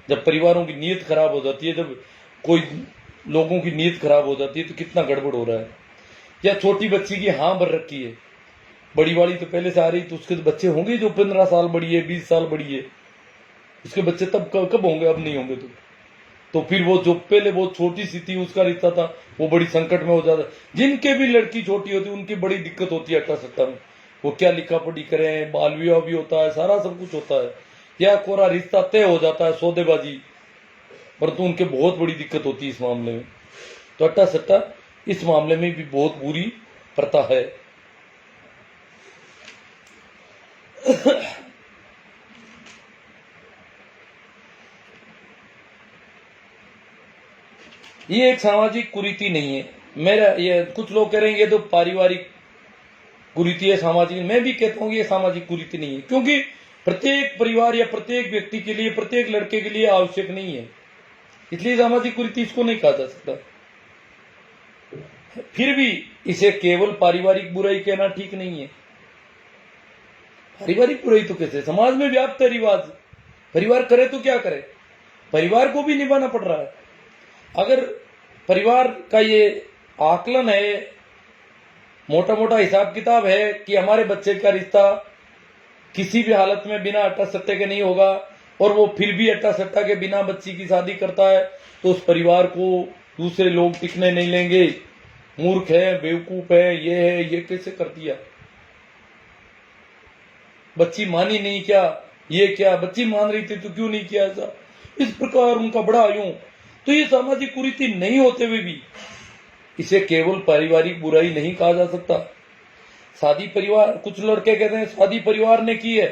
जब परिवारों की नीयत खराब हो जाती है, जब कोई लोगों की नीयत खराब हो जाती है तो कितना गड़बड़ हो रहा है। या छोटी बच्ची की हाँ भर रखी है, बड़ी वाली तो पहले से आ रही, तो उसके तो बच्चे होंगे जो 15 साल बड़ी है, 20 साल बड़ी है, उसके बच्चे तब कब होंगे, अब नहीं होंगे। तो फिर वो जो पहले बहुत छोटी सी थी उसका रिश्ता था, वो बड़ी संकट में हो जाता है। जिनके भी लड़की छोटी होती है उनकी बड़ी दिक्कत होती है अट्टा सट्टा में। वो क्या लिखा पढ़ी करें, बाल विवाह भी होता है, सारा सब कुछ होता है, या कोरा रिश्ता तय हो जाता है, सौदेबाजी, परंतु उनके बहुत बड़ी दिक्कत होती है इस मामले में। तो अट्टा सट्टा इस मामले में भी बहुत बुरी प्रथा है। ये एक सामाजिक कुरीति नहीं है। मेरा ये कुछ लोग कह रहे हैं ये तो पारिवारिक कुरीति है, सामाजिक। मैं भी कहता हूं ये सामाजिक कुरीति नहीं है, क्योंकि प्रत्येक परिवार या प्रत्येक व्यक्ति के लिए, प्रत्येक लड़के के लिए आवश्यक नहीं है, इसलिए सामाजिक कुरीति इसको नहीं कहा जा सकता। फिर भी इसे केवल पारिवारिक बुराई कहना ठीक नहीं है। पारिवारिक बुराई तो कैसे, समाज में व्याप्त है रिवाज, परिवार करे तो क्या करे, परिवार को भी निभाना पड़ रहा है। अगर परिवार का ये आकलन है, मोटा मोटा हिसाब किताब है कि हमारे बच्चे का रिश्ता किसी भी हालत में बिना अट्टा सट्टे के नहीं होगा, और वो फिर भी अट्टा सट्टा के बिना बच्ची की शादी करता है, तो उस परिवार को दूसरे लोग टिकने नहीं लेंगे। मूर्ख है, बेवकूफ है, ये कैसे कर दिया? बच्ची मानी नहीं क्या? ये क्या बच्ची मान रही थी तो क्यों नहीं किया ऐसा? इस प्रकार उनका बड़ा यूं। तो ये सामाजिक कुरीति नहीं होते हुए भी इसे केवल पारिवारिक बुराई नहीं कहा जा सकता। शादी परिवार, कुछ लड़के कहते हैं शादी परिवार ने की है।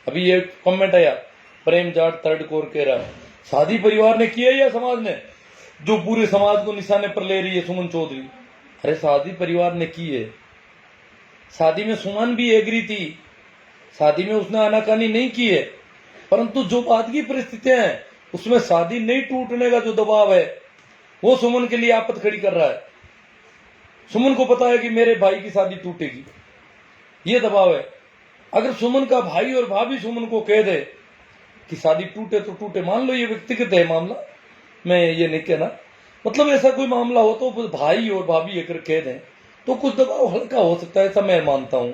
अभी ये कमेंट आया, प्रेम जाट थर्ड कोर कह रहा है शादी परिवार ने की है या समाज ने, जो पूरे समाज को निशाने पर ले रही है सुमन चौधरी। अरे शादी परिवार ने की है। शादी में सुमन भी एग्री थी, शादी में उसने आनाकानी नहीं की है, परंतु जो बाद की परिस्थितियां हैं उसमें शादी नहीं टूटने का जो दबाव है वो सुमन के लिए आपत खड़ी कर रहा है। सुमन को पता है कि मेरे भाई की शादी टूटेगी, ये दबाव है। अगर सुमन का भाई और भाभी सुमन को कह दे कि शादी टूटे तो टूटे, मान लो ये व्यक्तिगत है मामला, मैं ये नहीं कहना, मतलब ऐसा कोई मामला हो तो भाई और भाभी अगर कह दें तो कुछ दबाव हल्का हो सकता है, ऐसा मैं मानता हूं।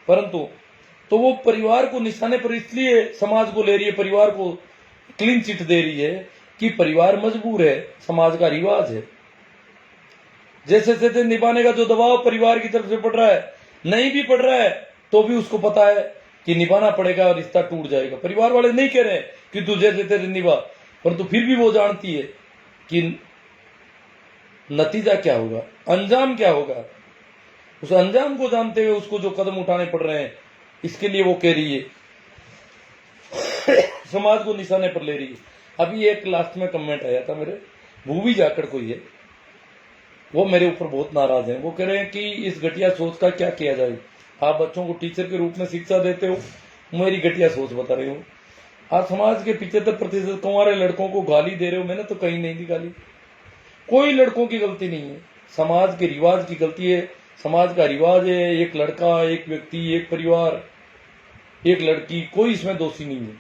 परंतु तो वो परिवार को निशाने पर इसलिए समाज को ले रही है, परिवार को क्लीन चिट दे रही है कि परिवार मजबूर है, समाज का रिवाज है। जैसे जैसे निभाने का जो दबाव परिवार की तरफ से पड़ रहा है, नहीं भी पड़ रहा है तो भी उसको पता है कि निभाना पड़ेगा और रिश्ता टूट जाएगा। परिवार वाले नहीं कह रहे कि तू जैसे तेरे निभा, परंतु फिर भी वो जानती है कि नतीजा क्या होगा, अंजाम क्या होगा। उस अंजाम को जानते हुए उसको जो कदम उठाने पड़ रहे हैं, इसके लिए वो कह रही है, समाज को निशाने पर ले रही है। अभी एक लास्ट में कमेंट आया था मेरे, भूवी जाकर कोई है, वो मेरे ऊपर बहुत नाराज हैं। वो कह रहे हैं कि इस घटिया सोच का क्या किया जाए। आप बच्चों को टीचर के रूप में शिक्षा देते हो, मेरी घटिया सोच बता रहे हो। आप समाज के 75% कुंवारे लड़कों को गाली दे रहे हो, मैंने तो कहीं नहीं दी गाली। कोई लड़कों की गलती नहीं है, समाज के रिवाज की गलती है। समाज का रिवाज है, एक लड़का, एक व्यक्ति, एक परिवार, एक लड़की, कोई इसमें दोषी नहीं है।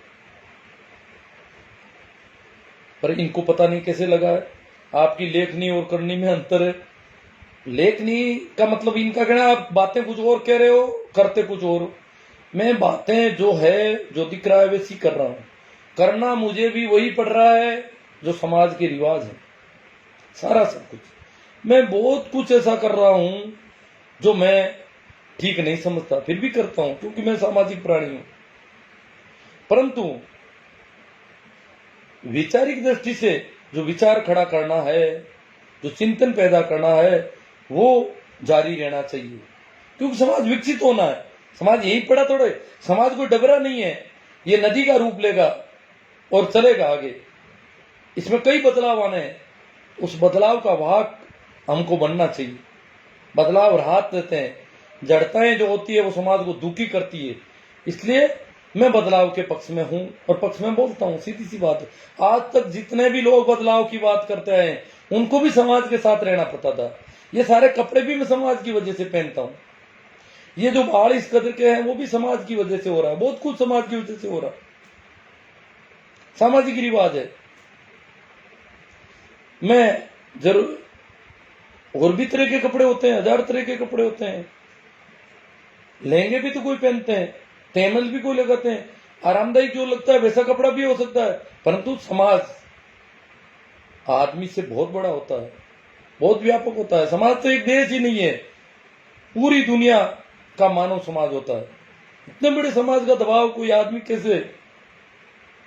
पर इनको पता नहीं कैसे लगा है। आपकी लेखनी और करनी में अंतर है। लेखनी का मतलब इनका कहना आप बातें कुछ और कह रहे हो, करते कुछ और। मैं बातें जो है, जो दिख रहा है वैसी कर रहा हूं। करना मुझे भी वही पड़ रहा है जो समाज के रिवाज है, सारा सब कुछ। मैं बहुत कुछ ऐसा कर रहा हूं जो मैं ठीक नहीं समझता, फिर भी करता हूं क्योंकि मैं सामाजिक प्राणी हूं। परंतु वैचारिक दृष्टि से जो विचार खड़ा करना है, जो चिंतन पैदा करना है, वो जारी रहना चाहिए, क्योंकि समाज विकसित होना है। समाज यही पड़ा थोड़े, समाज कोई डबरा नहीं है, ये नदी का रूप लेगा और चलेगा आगे। इसमें कई बदलाव आने हैं, उस बदलाव का वाहक हमको बनना चाहिए। बदलाव राहत देते हैं, जड़ताएं जो होती है वो समाज को दुखी करती है। इसलिए मैं बदलाव के पक्ष में हूं और पक्ष में बोलता हूं, सीधी सी बात है। आज तक जितने भी लोग बदलाव की बात करते हैं उनको भी समाज के साथ रहना पड़ता था। ये सारे कपड़े भी मैं समाज की वजह से पहनता हूं। ये जो बाल इस कदर के हैं वो भी समाज की वजह से हो रहा है, बहुत कुछ समाज की वजह से हो रहा है, सामाजिक रिवाज है। मैं जरूर, और भी तरह के कपड़े होते हैं, 1000 तरह के कपड़े होते हैं। लहंगे भी तो कोई पहनते हैं, तैमल भी कोई लगाते हैं, आरामदायक जो लगता है वैसा कपड़ा भी हो सकता है। परंतु समाज आदमी से बहुत बड़ा होता है, बहुत व्यापक होता है। समाज तो एक देश ही नहीं है, पूरी दुनिया का मानव समाज होता है। इतने बड़े समाज का दबाव कोई आदमी कैसे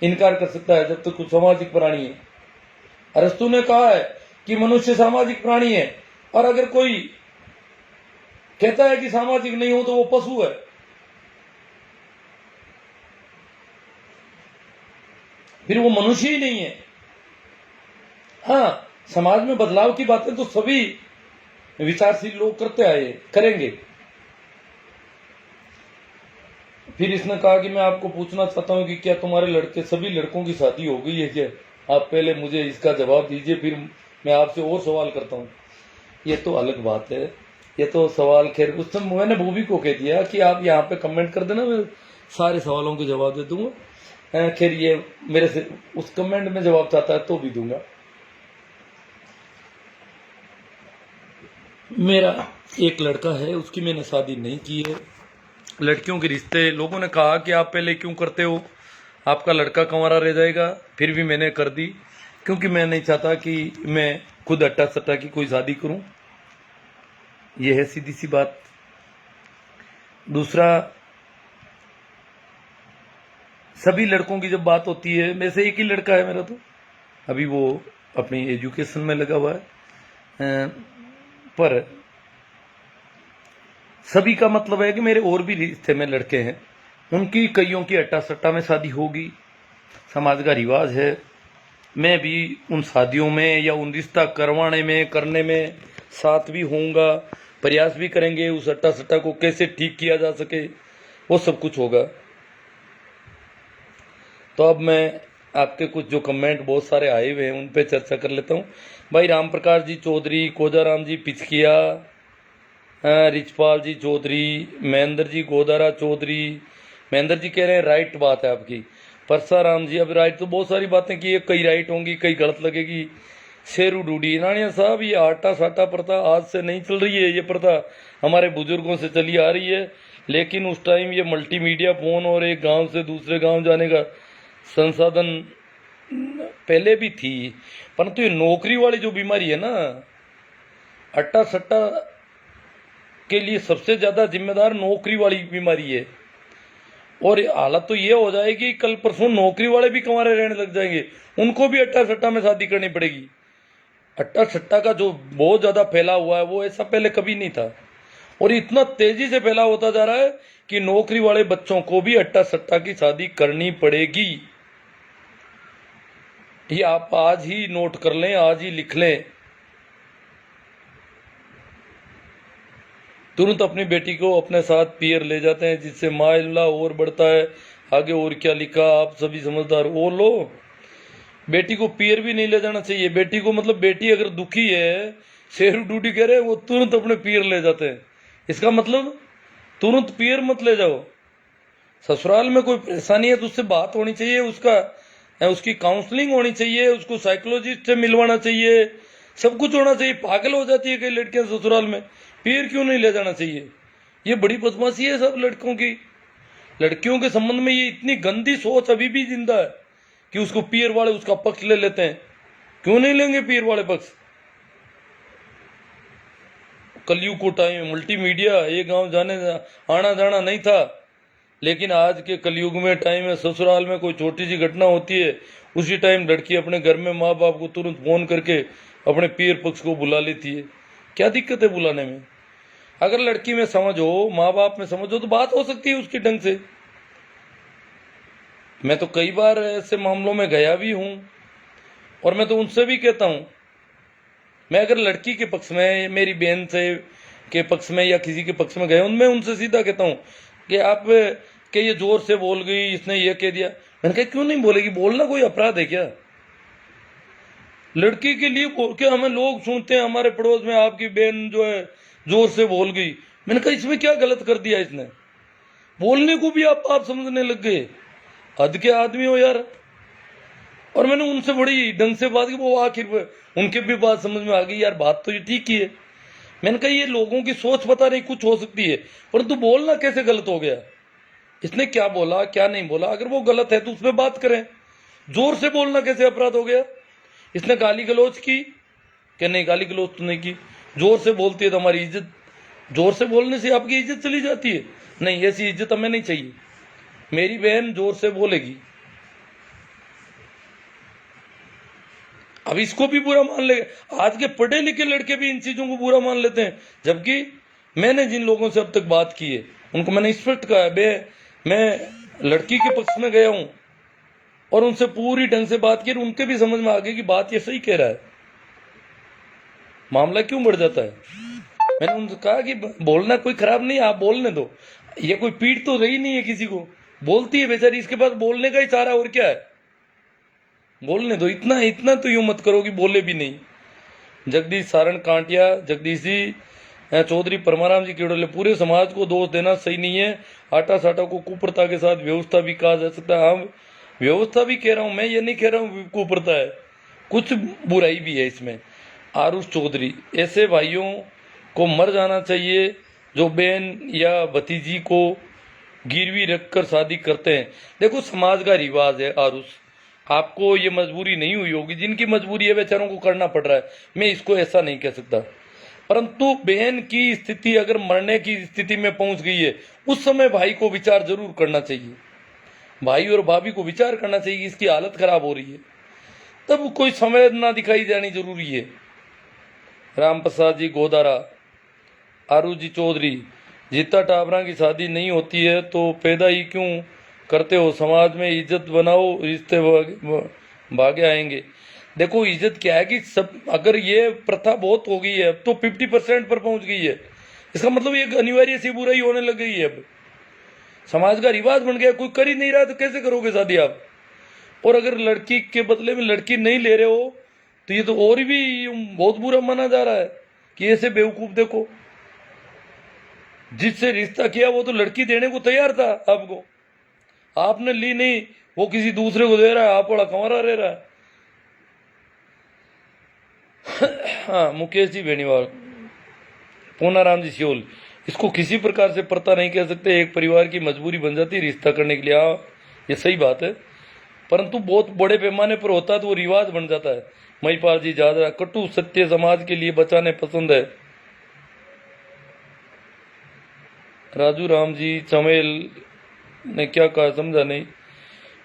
इनकार कर सकता है जब तक कुछ सामाजिक प्राणी है। अरस्तु ने कहा है कि मनुष्य सामाजिक प्राणी है, और अगर कोई कहता है कि सामाजिक नहीं हो तो वो पशु है। फिर वो मनुष्य ही नहीं है। हाँ, समाज में बदलाव की बातें तो सभी विचारशील लोग करते आए, करेंगे। फिर इसने कहा कि मैं आपको पूछना चाहता हूं कि क्या तुम्हारे लड़के, सभी लड़कों की शादी हो गई है क्या? आप पहले मुझे इसका जवाब दीजिए, फिर मैं आपसे और सवाल करता हूं। ये तो अलग बात है, ये तो सवाल, खैर उस समय मैंने भूवी को कह दिया कि आप यहाँ पे कमेंट कर देना, मैं सारे सवालों के जवाब दे दूंगा। खैर ये मेरे से उस कमेंट में जवाब चाहता है तो भी दूंगा। मेरा एक लड़का है, उसकी मैंने शादी नहीं की है। लड़कियों के रिश्ते लोगों ने कहा कि आप पहले क्यों करते हो, आपका लड़का कंवारा रह जाएगा, फिर भी मैंने कर दी क्योंकि मैं नहीं चाहता कि मैं खुद अट्टा सट्टा की कोई शादी करूं। यह है सीधी सी बात। दूसरा, सभी लड़कों की जब बात होती है, में से एक ही लड़का है मेरा, तो अभी वो अपनी एजुकेशन में लगा हुआ है, पर सभी का मतलब है कि मेरे और भी रिश्ते में लड़के हैं, उनकी कईयों की अट्टा सट्टा में शादी होगी, समाज का रिवाज है। मैं भी उन शादियों में या उन रिश्ता करवाने में करने में साथ भी होऊंगा, प्रयास भी करेंगे उस अट्टा सट्टा को कैसे ठीक किया जा सके, वो सब कुछ होगा। तो अब मैं आपके कुछ जो कमेंट बहुत सारे आए हुए हैं उन पे चर्चा कर लेता हूँ। भाई राम प्रकाश जी चौधरी, कोजाराम जी पिचकिया, रिचपाल जी चौधरी, महेंद्र जी गोदारा चौधरी, महेंद्र जी कह रहे हैं राइट बात है आपकी। परसाराम जी, अब राइट तो बहुत सारी बातें की है, कई राइट होंगी कई गलत लगेगी। शेरू डूडी, रानिया साहब ये आटा साटा प्रथा आज से नहीं चल रही है, ये प्रथा हमारे बुजुर्गों से चली आ रही है, लेकिन उस टाइम ये मल्टीमीडिया फोन और एक गांव से दूसरे गांव जाने का संसाधन पहले भी थी, परंतु ये नौकरी वाली जो बीमारी है ना, अट्टा सट्टा के लिए सबसे ज्यादा जिम्मेदार नौकरी वाली बीमारी है। और हालत तो ये हो जाएगी कल परसों नौकरी वाले भी कंवारे रहने लग जाएंगे, उनको भी अट्टा सट्टा में शादी करनी पड़ेगी। अट्टा सट्टा का जो बहुत ज्यादा फैला हुआ है वो ऐसा पहले कभी नहीं था, और इतना तेजी से फैला होता जा रहा है कि नौकरी वाले बच्चों को भी अट्टा सट्टा की शादी करनी पड़ेगी। ये आप आज ही नोट कर लें, आज ही लिख लें। तुरंत अपनी बेटी को अपने साथ पियर ले जाते हैं, जिससे मामला और बढ़ता है। आगे और क्या लिखा, आप सभी समझदार हो। लो, बेटी को पियर भी नहीं ले जाना चाहिए। बेटी को मतलब बेटी अगर दुखी है, शेरू डूडी कह रहे हैं, वो तुरंत अपने पियर ले जाते हैं। इसका मतलब तुरंत पियर मत ले जाओ। ससुराल में कोई परेशानी है तो उससे बात होनी चाहिए, उसकी काउंसलिंग होनी चाहिए, उसको साइकोलॉजिस्ट से मिलवाना चाहिए, सब कुछ होना चाहिए। पागल हो जाती है कई लड़कियां ससुराल में, पियर क्यों नहीं ले जाना चाहिए। ये बड़ी बदमाशी है सब लड़कों की। लड़कियों के संबंध में ये इतनी गंदी सोच अभी भी जिंदा है कि उसको पियर वाले उसका पक्ष ले लेते हैं। क्यों नहीं लेंगे पियर वाले पक्ष। कलयुग को टाइम मल्टीमीडिया, एक गांव जाने आना जाना नहीं था, लेकिन आज के कलयुग में टाइम है, ससुराल में कोई छोटी सी घटना होती है, उसी टाइम लड़की अपने घर में माँ बाप को तुरंत फोन करके अपने पियर पक्ष को बुला लेती है। क्या दिक्कत है बुलाने में। अगर लड़की में समझ हो, माँ बाप में समझ हो, तो बात हो सकती है उसके ढंग से। मैं तो कई बार ऐसे मामलों में गया भी हूं, और मैं तो उनसे भी कहता हूं, मैं अगर लड़की के पक्ष में, मेरी बहन से के पक्ष में या किसी के पक्ष में गया हूं, मैं उनसे सीधा कहता हूं कि आप के ये जोर से बोल गई, इसने ये कह दिया। मैंने कहा क्यों नहीं बोलेगी, बोलना कोई अपराध है क्या। लड़की के लिए बोल के हमें लोग सुनते हैं हमारे पड़ोस में, आपकी बहन जो है जोर से बोल गई। मैंने कहा इसमें क्या गलत कर दिया इसने, बोलने को भी आप समझने लग गए। हद के आदमी हो यार। और मैंने उनसे बड़ी ढंग से बात की, वो आखिर उनके भी बात समझ में आ गई, यार बात तो ये ठीक ही है। मैंने कहा ये लोगों की सोच पता नहीं कुछ हो सकती है, परंतु बोलना कैसे गलत हो गया। इसने क्या बोला क्या नहीं बोला, अगर वो गलत है तो उसमें बात करें। जोर से बोलना कैसे अपराध हो गया। इसने गाली गलौज की क्या, नहीं गाली गलौज तो नहीं की। जोर से बोलती है तो हमारी इज्जत, जोर से बोलने से आपकी इज्जत चली जाती है। नहीं, ऐसी इज्जत हमें नहीं चाहिए। मेरी बहन जोर से बोलेगी, अब इसको भी बुरा मान ले। आज के पढ़े लिखे लड़के भी इन चीजों को बुरा मान लेते हैं, जबकि मैंने जिन लोगों से अब तक बात की है उनको मैंने स्पष्ट कहा है, मैं लड़की के पक्ष में गया हूं और उनसे पूरी ढंग से बात की, उनके भी समझ में आ गई कि बात ये सही कह रहा है। मामला क्यों बढ़ जाता है। मैंने उनसे कहा कि बोलना कोई खराब नहीं, आप बोलने दो, ये कोई पीट तो रही नहीं है किसी को, बोलती है बेचारी, इसके पास बोलने का ही चारा और क्या है, बोलने दो। इतना तो यूं मत करो कि बोले भी नहीं। जगदीश सारण कांटिया, जगदीश जी चौधरी, परमाराम जी केवड़ले, पूरे समाज को दोष देना सही नहीं है। आटा साटा को कुप्रथा के साथ व्यवस्था भी कहा जा सकता है। हाँ, व्यवस्था भी कह रहा हूं मैं, ये नहीं कह रहा हूं कुप्रथा है, कुछ बुराई भी है इसमें। आरुष चौधरी, ऐसे भाइयों को मर जाना चाहिए जो बहन या भतीजी को गिरवी रखकर शादी करते हैं। देखो समाज का रिवाज है आरुष, आपको ये मजबूरी नहीं हुई होगी, जिनकी मजबूरी है बेचारों को करना पड़ रहा है, मैं इसको ऐसा नहीं कह सकता। परंतु बहन की स्थिति अगर मरने की स्थिति में पहुंच गई है, उस समय भाई को विचार जरूर करना चाहिए, भाई और भाभी को विचार करना चाहिए कि इसकी हालत खराब हो रही है, तब कोई संवेदना दिखाई जानी जरूरी है। राम प्रसाद जी गोदारा, आरू जी चौधरी, जीता टाबरा की शादी नहीं होती है तो पैदा ही क्यों करते हो, समाज में इज्जत बनाओ, रिश्ते भागे आएंगे। देखो इज्जत क्या है कि सब, अगर ये प्रथा बहुत हो गई है अब तो 50% पर पहुंच गई है, इसका मतलब ये अनिवार्य सी बुराई होने लग गई है, अब समाज का रिवाज बन गया, कोई कर ही नहीं रहा तो कैसे करोगे शादी आप। और अगर लड़की के बदले में लड़की नहीं ले रहे हो तो ये तो और भी बहुत बुरा माना जा रहा है कि ऐसे बेवकूफ। देखो जिससे रिश्ता किया वो तो लड़की देने को तैयार था आपको, आपने ली नहीं, वो किसी दूसरे को दे रहा है, आप बड़ा कंवारा रह रहा है। हाँ, मुकेश जी बेनीवाल, पूनाराम जी सियोल, इसको किसी प्रकार से प्रथा नहीं कह सकते, एक परिवार की मजबूरी बन जाती है रिश्ता करने के लिए। हाँ ये सही बात है, परंतु बहुत बड़े पैमाने पर होता है तो वो रिवाज बन जाता है। महिपाल जी जादरा, कटु सत्य समाज के लिए बचाने पसंद है। राजू राम जी चमेल ने क्या कहा समझा नहीं।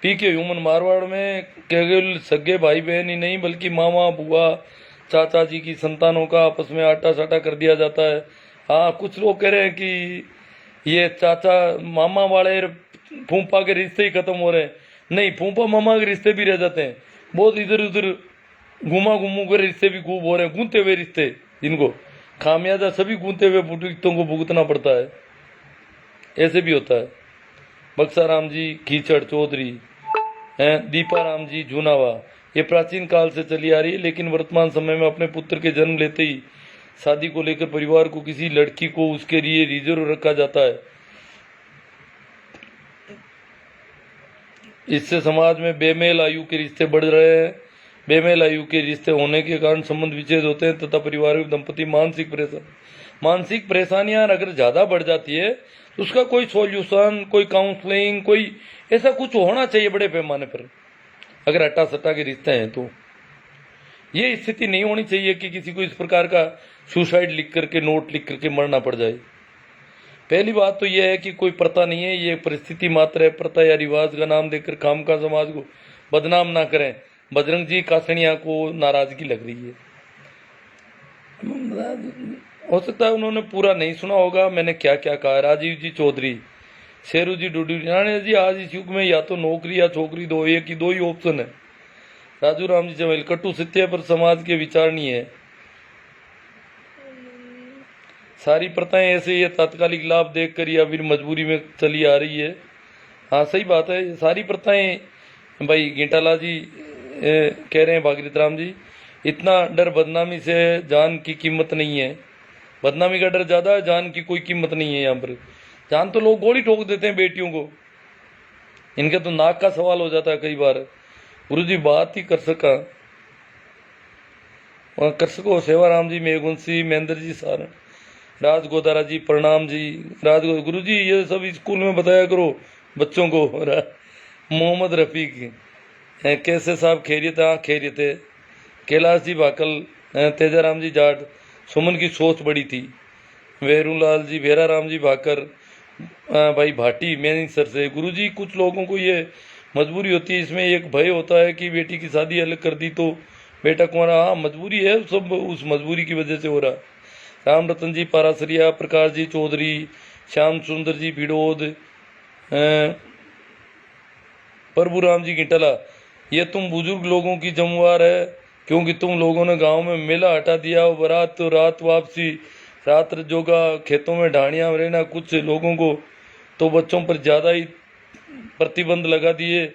पीके ह्यूमन, मारवाड़ में केवल सगे भाई बहन ही नहीं बल्कि मामा बुआ चाचा जी की संतानों का आपस में आटा साटा कर दिया जाता है। हाँ, कुछ लोग कह रहे हैं कि ये चाचा मामा वाले फूफा के रिश्ते ही खत्म हो रहे हैं। नहीं, फूफा मामा के रिश्ते भी रह जाते हैं, बहुत इधर उधर घुमा घुमू के रिश्ते भी खूब हो रहे हैं, गूंते हुए रिश्ते, जिनको खामियाजा सभी गूंते हुए रिश्तों को भुगतना पड़ता है, ऐसे भी होता है। बक्सा राम जी कीचड़ चौधरी हैं, दीपा राम जी जूनावा, ये प्राचीन काल से चली आ रही है, लेकिन वर्तमान समय में अपने पुत्र के जन्म लेते ही शादी को लेकर परिवार को किसी लड़की को उसके लिए रिजर्व रखा जाता है। इससे समाज में बेमेल आयु के रिश्ते बढ़ रहे हैं। बेमेल आयु के रिश्ते होने के कारण संबंध विच्छेद होते हैं तथा परिवार में दंपति मानसिक परेशानियां अगर ज्यादा बढ़ जाती है तो उसका कोई सॉल्यूशन, कोई काउंसलिंग, कोई ऐसा कुछ होना चाहिए बड़े पैमाने पर। अगर हट्टा सट्टा के रिश्ते हैं तो ये स्थिति नहीं होनी चाहिए कि किसी को इस प्रकार का सुसाइड लिख करके, नोट लिख करके मरना पड़ जाए। पहली बात तो यह है कि कोई प्रथा नहीं है, ये परिस्थिति मात्र है। प्रथा या रिवाज का नाम देकर खामखा समाज को बदनाम ना करें। बजरंग जी कासनिया को नाराजगी लग रही है, हो सकता है उन्होंने पूरा नहीं सुना होगा मैंने क्या क्या कहा। राजीव जी चौधरी, शेरू जी डूडी जी, आज इस युग में या तो नौकरी या छोकरी, दो एक ही दो ही ऑप्शन है। राजू राम जी चमेल, कटु सत्य पर समाज के विचार नहीं है। सारी प्रथाएं ऐसे ये तात्कालिक लाभ देखकर या फिर मजबूरी में चली आ रही है। हाँ सही बात है, सारी प्रथाएं। भाई गिंटाला जी कह रहे हैं, भागीरथ राम जी, इतना डर बदनामी से, जान की कीमत नहीं है। बदनामी का डर ज्यादा है, जान की कोई कीमत नहीं है। यहाँ पर जान तो लोग गोली ठोक देते हैं बेटियों को, इनके तो नाक का सवाल हो जाता है कई बार। गुरु जी बात ही कर सको। सेवाराम जी मेघवंशी, महेंद्र जी सारण, राज गोदारा जी प्रणाम जी। गुरु जी ये सब स्कूल में बताया करो बच्चों को। मोहम्मद रफीक, कैसे साहब खैरियत? हाँ खैरियत है। कैलाश जी भाकल, तेजाराम जी जाट, सुमन की सोच बड़ी थी। वेरूलाल जी, भेरा राम जी भाकर, भाई भाटी मैनी सर से। गुरु जी कुछ लोगों को ये मजबूरी होती है, इसमें एक भय होता है कि बेटी की शादी अलग कर दी तो बेटा कुंवारा। हाँ मजबूरी है, सब उस मजबूरी की वजह से हो रहा। राम रतन जी पारासरिया, प्रकाश जी चौधरी, श्याम सुंदर जी भिड़ोद, प्रभु राम जी गिंटला, ये तुम बुजुर्ग लोगों की जमवार है, क्योंकि तुम लोगों ने गांव में मेला हटा दिया, बारात तो रात वापसी, रात जोगा, खेतों में ढाणियां रहना। कुछ लोगों को तो बच्चों पर ज्यादा ही प्रतिबंध लगा दिए,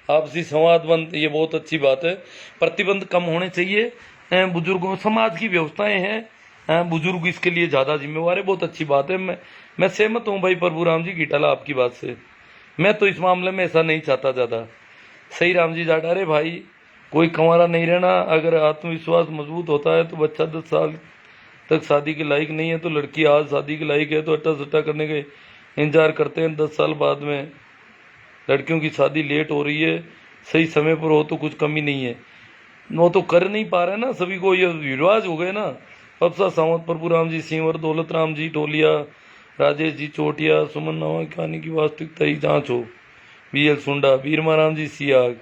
आपसी संवाद बंद। ये बहुत अच्छी बात है, प्रतिबंध कम होने चाहिए। बुजुर्गों, समाज की व्यवस्थाएं हैं, बुजुर्ग इसके लिए ज्यादा जिम्मेवार है, बहुत अच्छी बात है। मैं सहमत हूँ भाई प्रभुराम जी गिटाला आपकी बात से। मैं तो इस मामले में ऐसा नहीं चाहता ज्यादा। सही राम जी जाटा, अरे भाई कोई कंवारा नहीं रहना, अगर आत्मविश्वास मजबूत होता है तो बच्चा 10 साल तक शादी के लायक नहीं है तो लड़की आज शादी के लायक है तो अट्टा सट्टा करने के इंतजार करते हैं 10 साल बाद में। लड़कियों की शादी लेट हो रही है, सही समय पर हो तो कुछ कमी नहीं है। वो तो कर नहीं पा रहे ना, सभी को ये रिवाज हो गए ना। अफसा सावंत, प्रभु राम जी सिंवर, दौलत राम जी टोलिया, राजेश जी चोटिया, सुमन नवा कहानी की वास्तविकता ही जांच हो, BL सुंडा, बीरमा राम जी सियाग,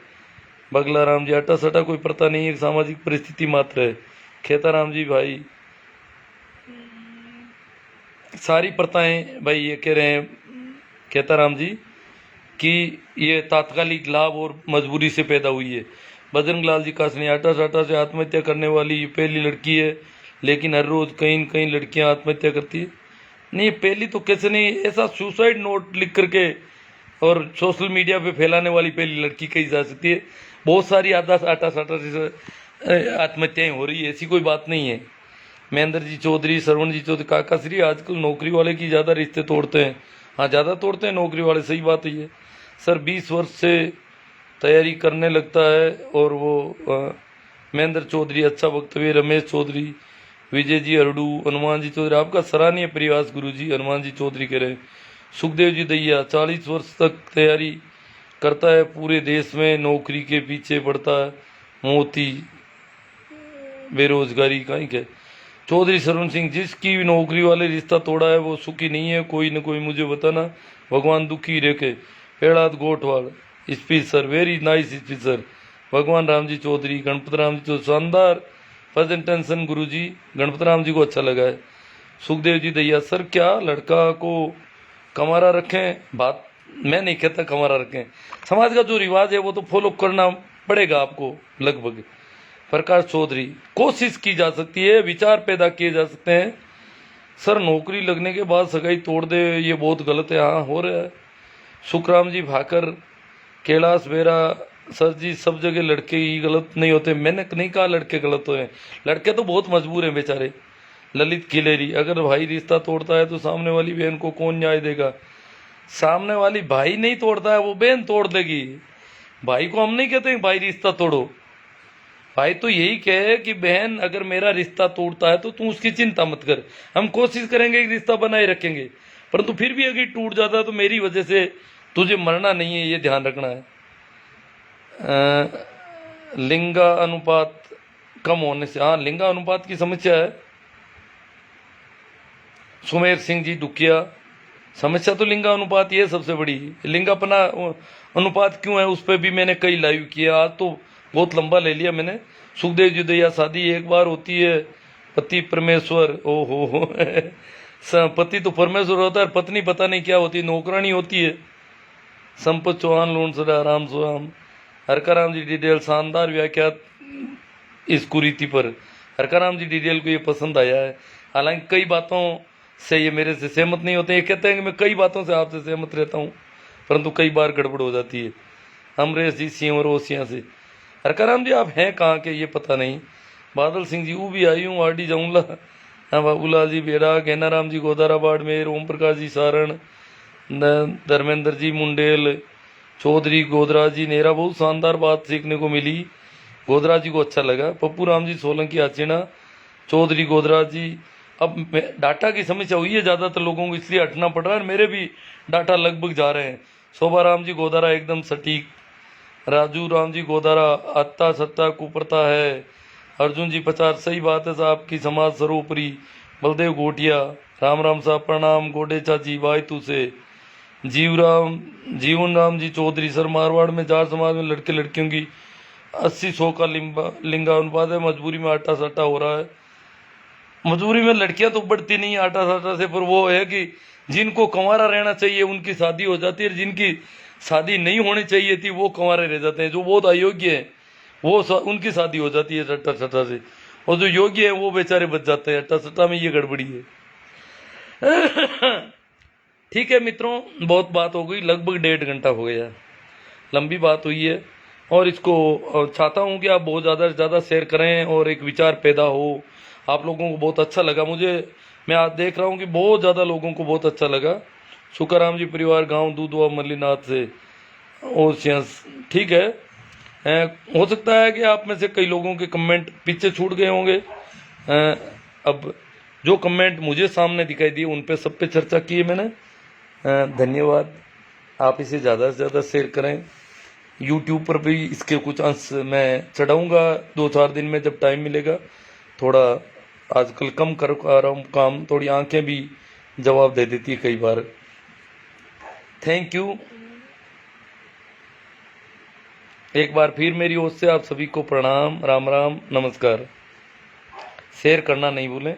बगला राम जी अट्टा सट्टा कोई प्रथा नहीं, एक सामाजिक परिस्थिति मात्र है। खेता राम जी भाई सारी प्रथाएं भाई ये कह रहे हैं खेता राम जी कि ये तात्कालिक लाभ और मजबूरी से पैदा हुई है। बजरंग लाल जी कासनी, आटा साटा से आत्महत्या करने वाली ये पहली लड़की है, लेकिन हर रोज कहीं न कहीं लड़कियां आत्महत्या करती है। नहीं पहली तो कैसे नहीं, ऐसा सुसाइड नोट लिख करके और सोशल मीडिया पे फैलाने वाली पहली लड़की कही जा सकती है। बहुत सारी आटा साटा से आत्महत्याएं हो रही है, ऐसी कोई बात नहीं है। महेंद्र जी चौधरी, श्रवण जी चौधरी, काका श्री आजकल नौकरी वाले की ज़्यादा रिश्ते तोड़ते हैं। हाँ ज़्यादा तोड़ते हैं नौकरी वाले, सही बात है। सर 20 वर्ष से तैयारी करने लगता है और वो महेंद्र चौधरी अच्छा वक्तव्य। रमेश चौधरी, विजय जी अरडू, हनुमान जी चौधरी आपका सराहनीय प्रयास गुरु जी। हनुमान जी चौधरी कह रहे। सुखदेव जी दैया 40 वर्ष तक तैयारी करता है, पूरे देश में नौकरी के पीछे पड़ता है, मोती बेरोजगारी कहीं के। चौधरी सरवण सिंह, जिसकी नौकरी वाले रिश्ता तोड़ा है वो सुखी नहीं है, कोई न कोई मुझे बताना, भगवान दुखी रेखे। पेड़ात गोठवाल speech sir, very nice speech sir. भगवान राम जी चौधरी, गणपत राम जी चौधरी, शानदार प्रेजेंटेशन गुरु जी, गणपत राम जी को अच्छा लगा है। सुखदेव जी दैया, सर क्या लड़का को कमारा रखें? बात मैं नहीं कहता कमारा रखें, समाज का जो रिवाज है वो तो फॉलो करना पड़ेगा आपको लगभग। प्रकाश चौधरी, कोशिश की जा सकती है, विचार पैदा किए जा सकते हैं। सर नौकरी लगने के बाद सगाई तोड़ दे ये बहुत गलत है। हाँ हो रहा है। सुखराम जी भाकर, कैलाश बेरा, सर जी सब जगह लड़के ही गलत नहीं होते। मैंने नहीं कहा लड़के गलत हुए, लड़के तो बहुत मजबूर हैं बेचारे। ललित किलेरी, अगर भाई रिश्ता तोड़ता है तो सामने वाली बहन को कौन न्याय देगा? सामने वाली भाई नहीं तोड़ता है, वो बहन तोड़ देगी। भाई को हम नहीं कहते भाई रिश्ता तोड़ो, भाई तो यही कहे कि बहन अगर मेरा रिश्ता तोड़ता है तो तू उसकी चिंता मत कर, हम कोशिश करेंगे कि रिश्ता बनाए रखेंगे, परंतु फिर भी अगर टूट जाता है तो मेरी वजह से तुझे मरना नहीं है, ये ध्यान रखना है। लिंगा अनुपात कम होने से, हाँ लिंगा अनुपात की समस्या है। सुमेर सिंह जी दुखिया, समस्या तो लिंगा अनुपात ये सबसे बड़ी। लिंगापना अनुपात क्यों है उस पर भी मैंने कई लाइव किया, आज तो बहुत लंबा ले लिया मैंने। सुखदेव जी दैया, शादी एक बार होती है, पति परमेश्वर, ओहो पति तो परमेश्वर होता है, पत्नी पता नहीं क्या होती, नौकरानी होती है। संपत चौहान लोणसरा, राम सुराम, हरकाराम जी डिटेल, शानदार व्याख्या इस कुरीति पर। हरकाराम जी डिटेल को ये पसंद आया है, हालांकि कई बातों से ये मेरे से सहमत नहीं होते। ये कहते हैं कि मैं कई बातों से आपसे सहमत रहता हूँ, परंतु कई बार गड़बड़ हो जाती है। अमरेश जी सिंह और ओसिया से, हरकाराम जी आप हैं कहाँ के ये पता नहीं। बादल सिंह जी, वो भी आई हूँ आरडी जाऊँला। हाँ बाबूलाल जी बेरा, गैनाराम जी गोदारा बाड़मेर, ओम प्रकाश जी सारण, धर्मेंद्र जी मुंडेल, चौधरी गोदरा जी नेरा, बहुत शानदार बात सीखने को मिली, गोदरा जी को अच्छा लगा। पप्पू राम जी सोलंकी आचीना, चौधरी गोदरा जी। अब डाटा की समस्या हुई है ज़्यादातर लोगों को, इसलिए हटना पड़ रहा है, मेरे भी डाटा लगभग जा रहे हैं। शोभा राम जी गोदारा एकदम सटीक, राजू राम जी गोदारा अत्ता सत्ता कुपरता है, अर्जुन जी 50 सही बात है साहब की, समाज सर्वोपरि। बलदेव गोटिया, राम राम साहब प्रणाम, गोडे चाची वायतु से। जीवन राम जी चौधरी, सर मारवाड़ में जाट समाज में लड़के लड़कियों की 80-100 का लिंगा अनुपात है, मजबूरी में आटा साटा हो रहा है। मजबूरी में लड़कियां तो बढ़ती नहीं आटा साटा से, पर वो है कि जिनको कंवारा रहना चाहिए उनकी शादी हो जाती है, जिनकी शादी नहीं होनी चाहिए थी वो कंवारे रह जाते हैं। जो बहुत अयोग्य है वो उनकी शादी हो जाती है अट्टा सट्टा से, और जो योग्य है वो बेचारे बच जाते हैं। अट्टा सट्टा में ये गड़बड़ी है। ठीक है मित्रों, बहुत बात हो गई, लगभग 1.5 घंटा हो गया, लंबी बात हुई है, और इसको चाहता हूँ कि आप बहुत ज़्यादा से ज़्यादा शेयर करें और एक विचार पैदा हो। आप लोगों को बहुत अच्छा लगा, मैं आज देख रहा हूँ कि बहुत ज़्यादा लोगों को बहुत अच्छा लगा। सुखाराम जी परिवार, गांव दूधवा मल्लीनाथ से, ओसियंस, ठीक है। हो सकता है कि आप में से कई लोगों के कमेंट पीछे छूट गए होंगे। अब जो कमेंट मुझे सामने दिखाई दिए उन पे सब पे चर्चा की है मैंने। धन्यवाद। आप इसे ज़्यादा से ज़्यादा शेयर करें। यूट्यूब पर भी इसके कुछ अंश मैं चढ़ाऊँगा 2-4 दिन में जब टाइम मिलेगा। थोड़ा आजकल कम कर आ रहा हूँ काम, थोड़ी आंखें भी जवाब दे देती है कई बार। Thank you. एक बार फिर मेरी ओर से आप सभी को प्रणाम, राम राम, नमस्कार। शेयर करना नहीं भूलें।